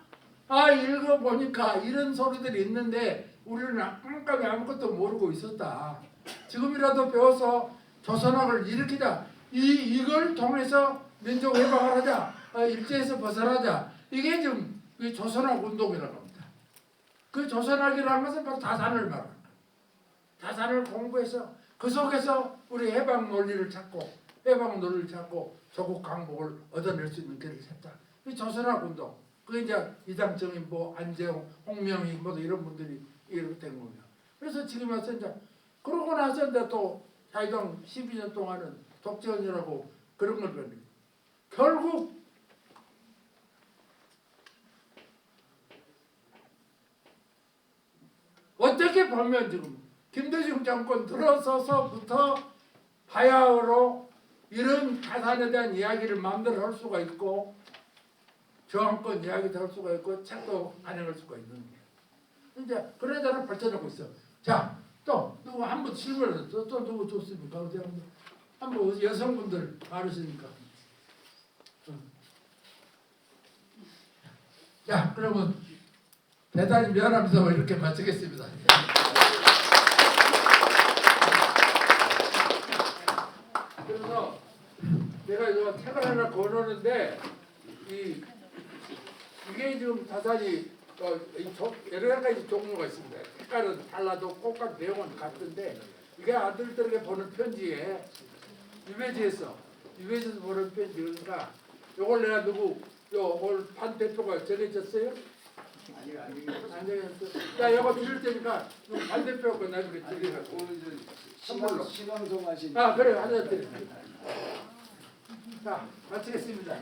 읽어보니까 이런 소리들이 있는데 우리는 깜깜이 아무것도 모르고 있었다. 지금이라도 배워서 조선학을 일으키자. 이걸 통해서 민족 해방을 하자. 일제에서 벗어나자. 이게 지금 조선학 운동이라고 합니다. 그 조선학이라는 것은 바로 다산을 말합니다. 다산을 공부해서 그 속에서 우리 해방 논리를 찾고 조국 강복을 얻어낼 수 있는 길을 찾자. 이 조선학 운동. 그게 이제 이장정인보, 안재홍, 홍명희 모두 이런 분들이 이렇게 된 겁니다. 그래서 지금 와서 이제 그러고 나서 이제 또 자유당 12년 동안은 독재원이라고 그런 걸 배웁니다. 결국 어떻게 보면 지금 김대중 정권 들어서서부터 바야흐로 이런 타산에 대한 이야기를 마음대로 할 수가 있고 저항권 이야기도 할 수가 있고 책도 반영할 수가 있는 거예요. 이제 그런 데를 발전하고 있어. 자, 또 누구 한번 질문을 또 누구 좋습니까? 어디 한번 여성분들 많으시니까. 자, 그러면 대단히 미안하면서 이렇게 마치겠습니다. 그래서 내가 책을 하나 걸었는데 이게 지금 다산이 여러 가지 종류가 있습니다. 색깔은 달라도 꽃과 내용은 같은데 이게 아들들에게 보는 편지에 유배지에서 보는 편지 그러니까 요걸 내가 누구 오늘 반 대표가 정해졌어요? 안 정해졌어. 야 이거 드릴 테니까 반 대표가 나중에 드리라고. 선물로. 시방송하신. 아 그래 하나 드릴게요. 자 마치겠습니다.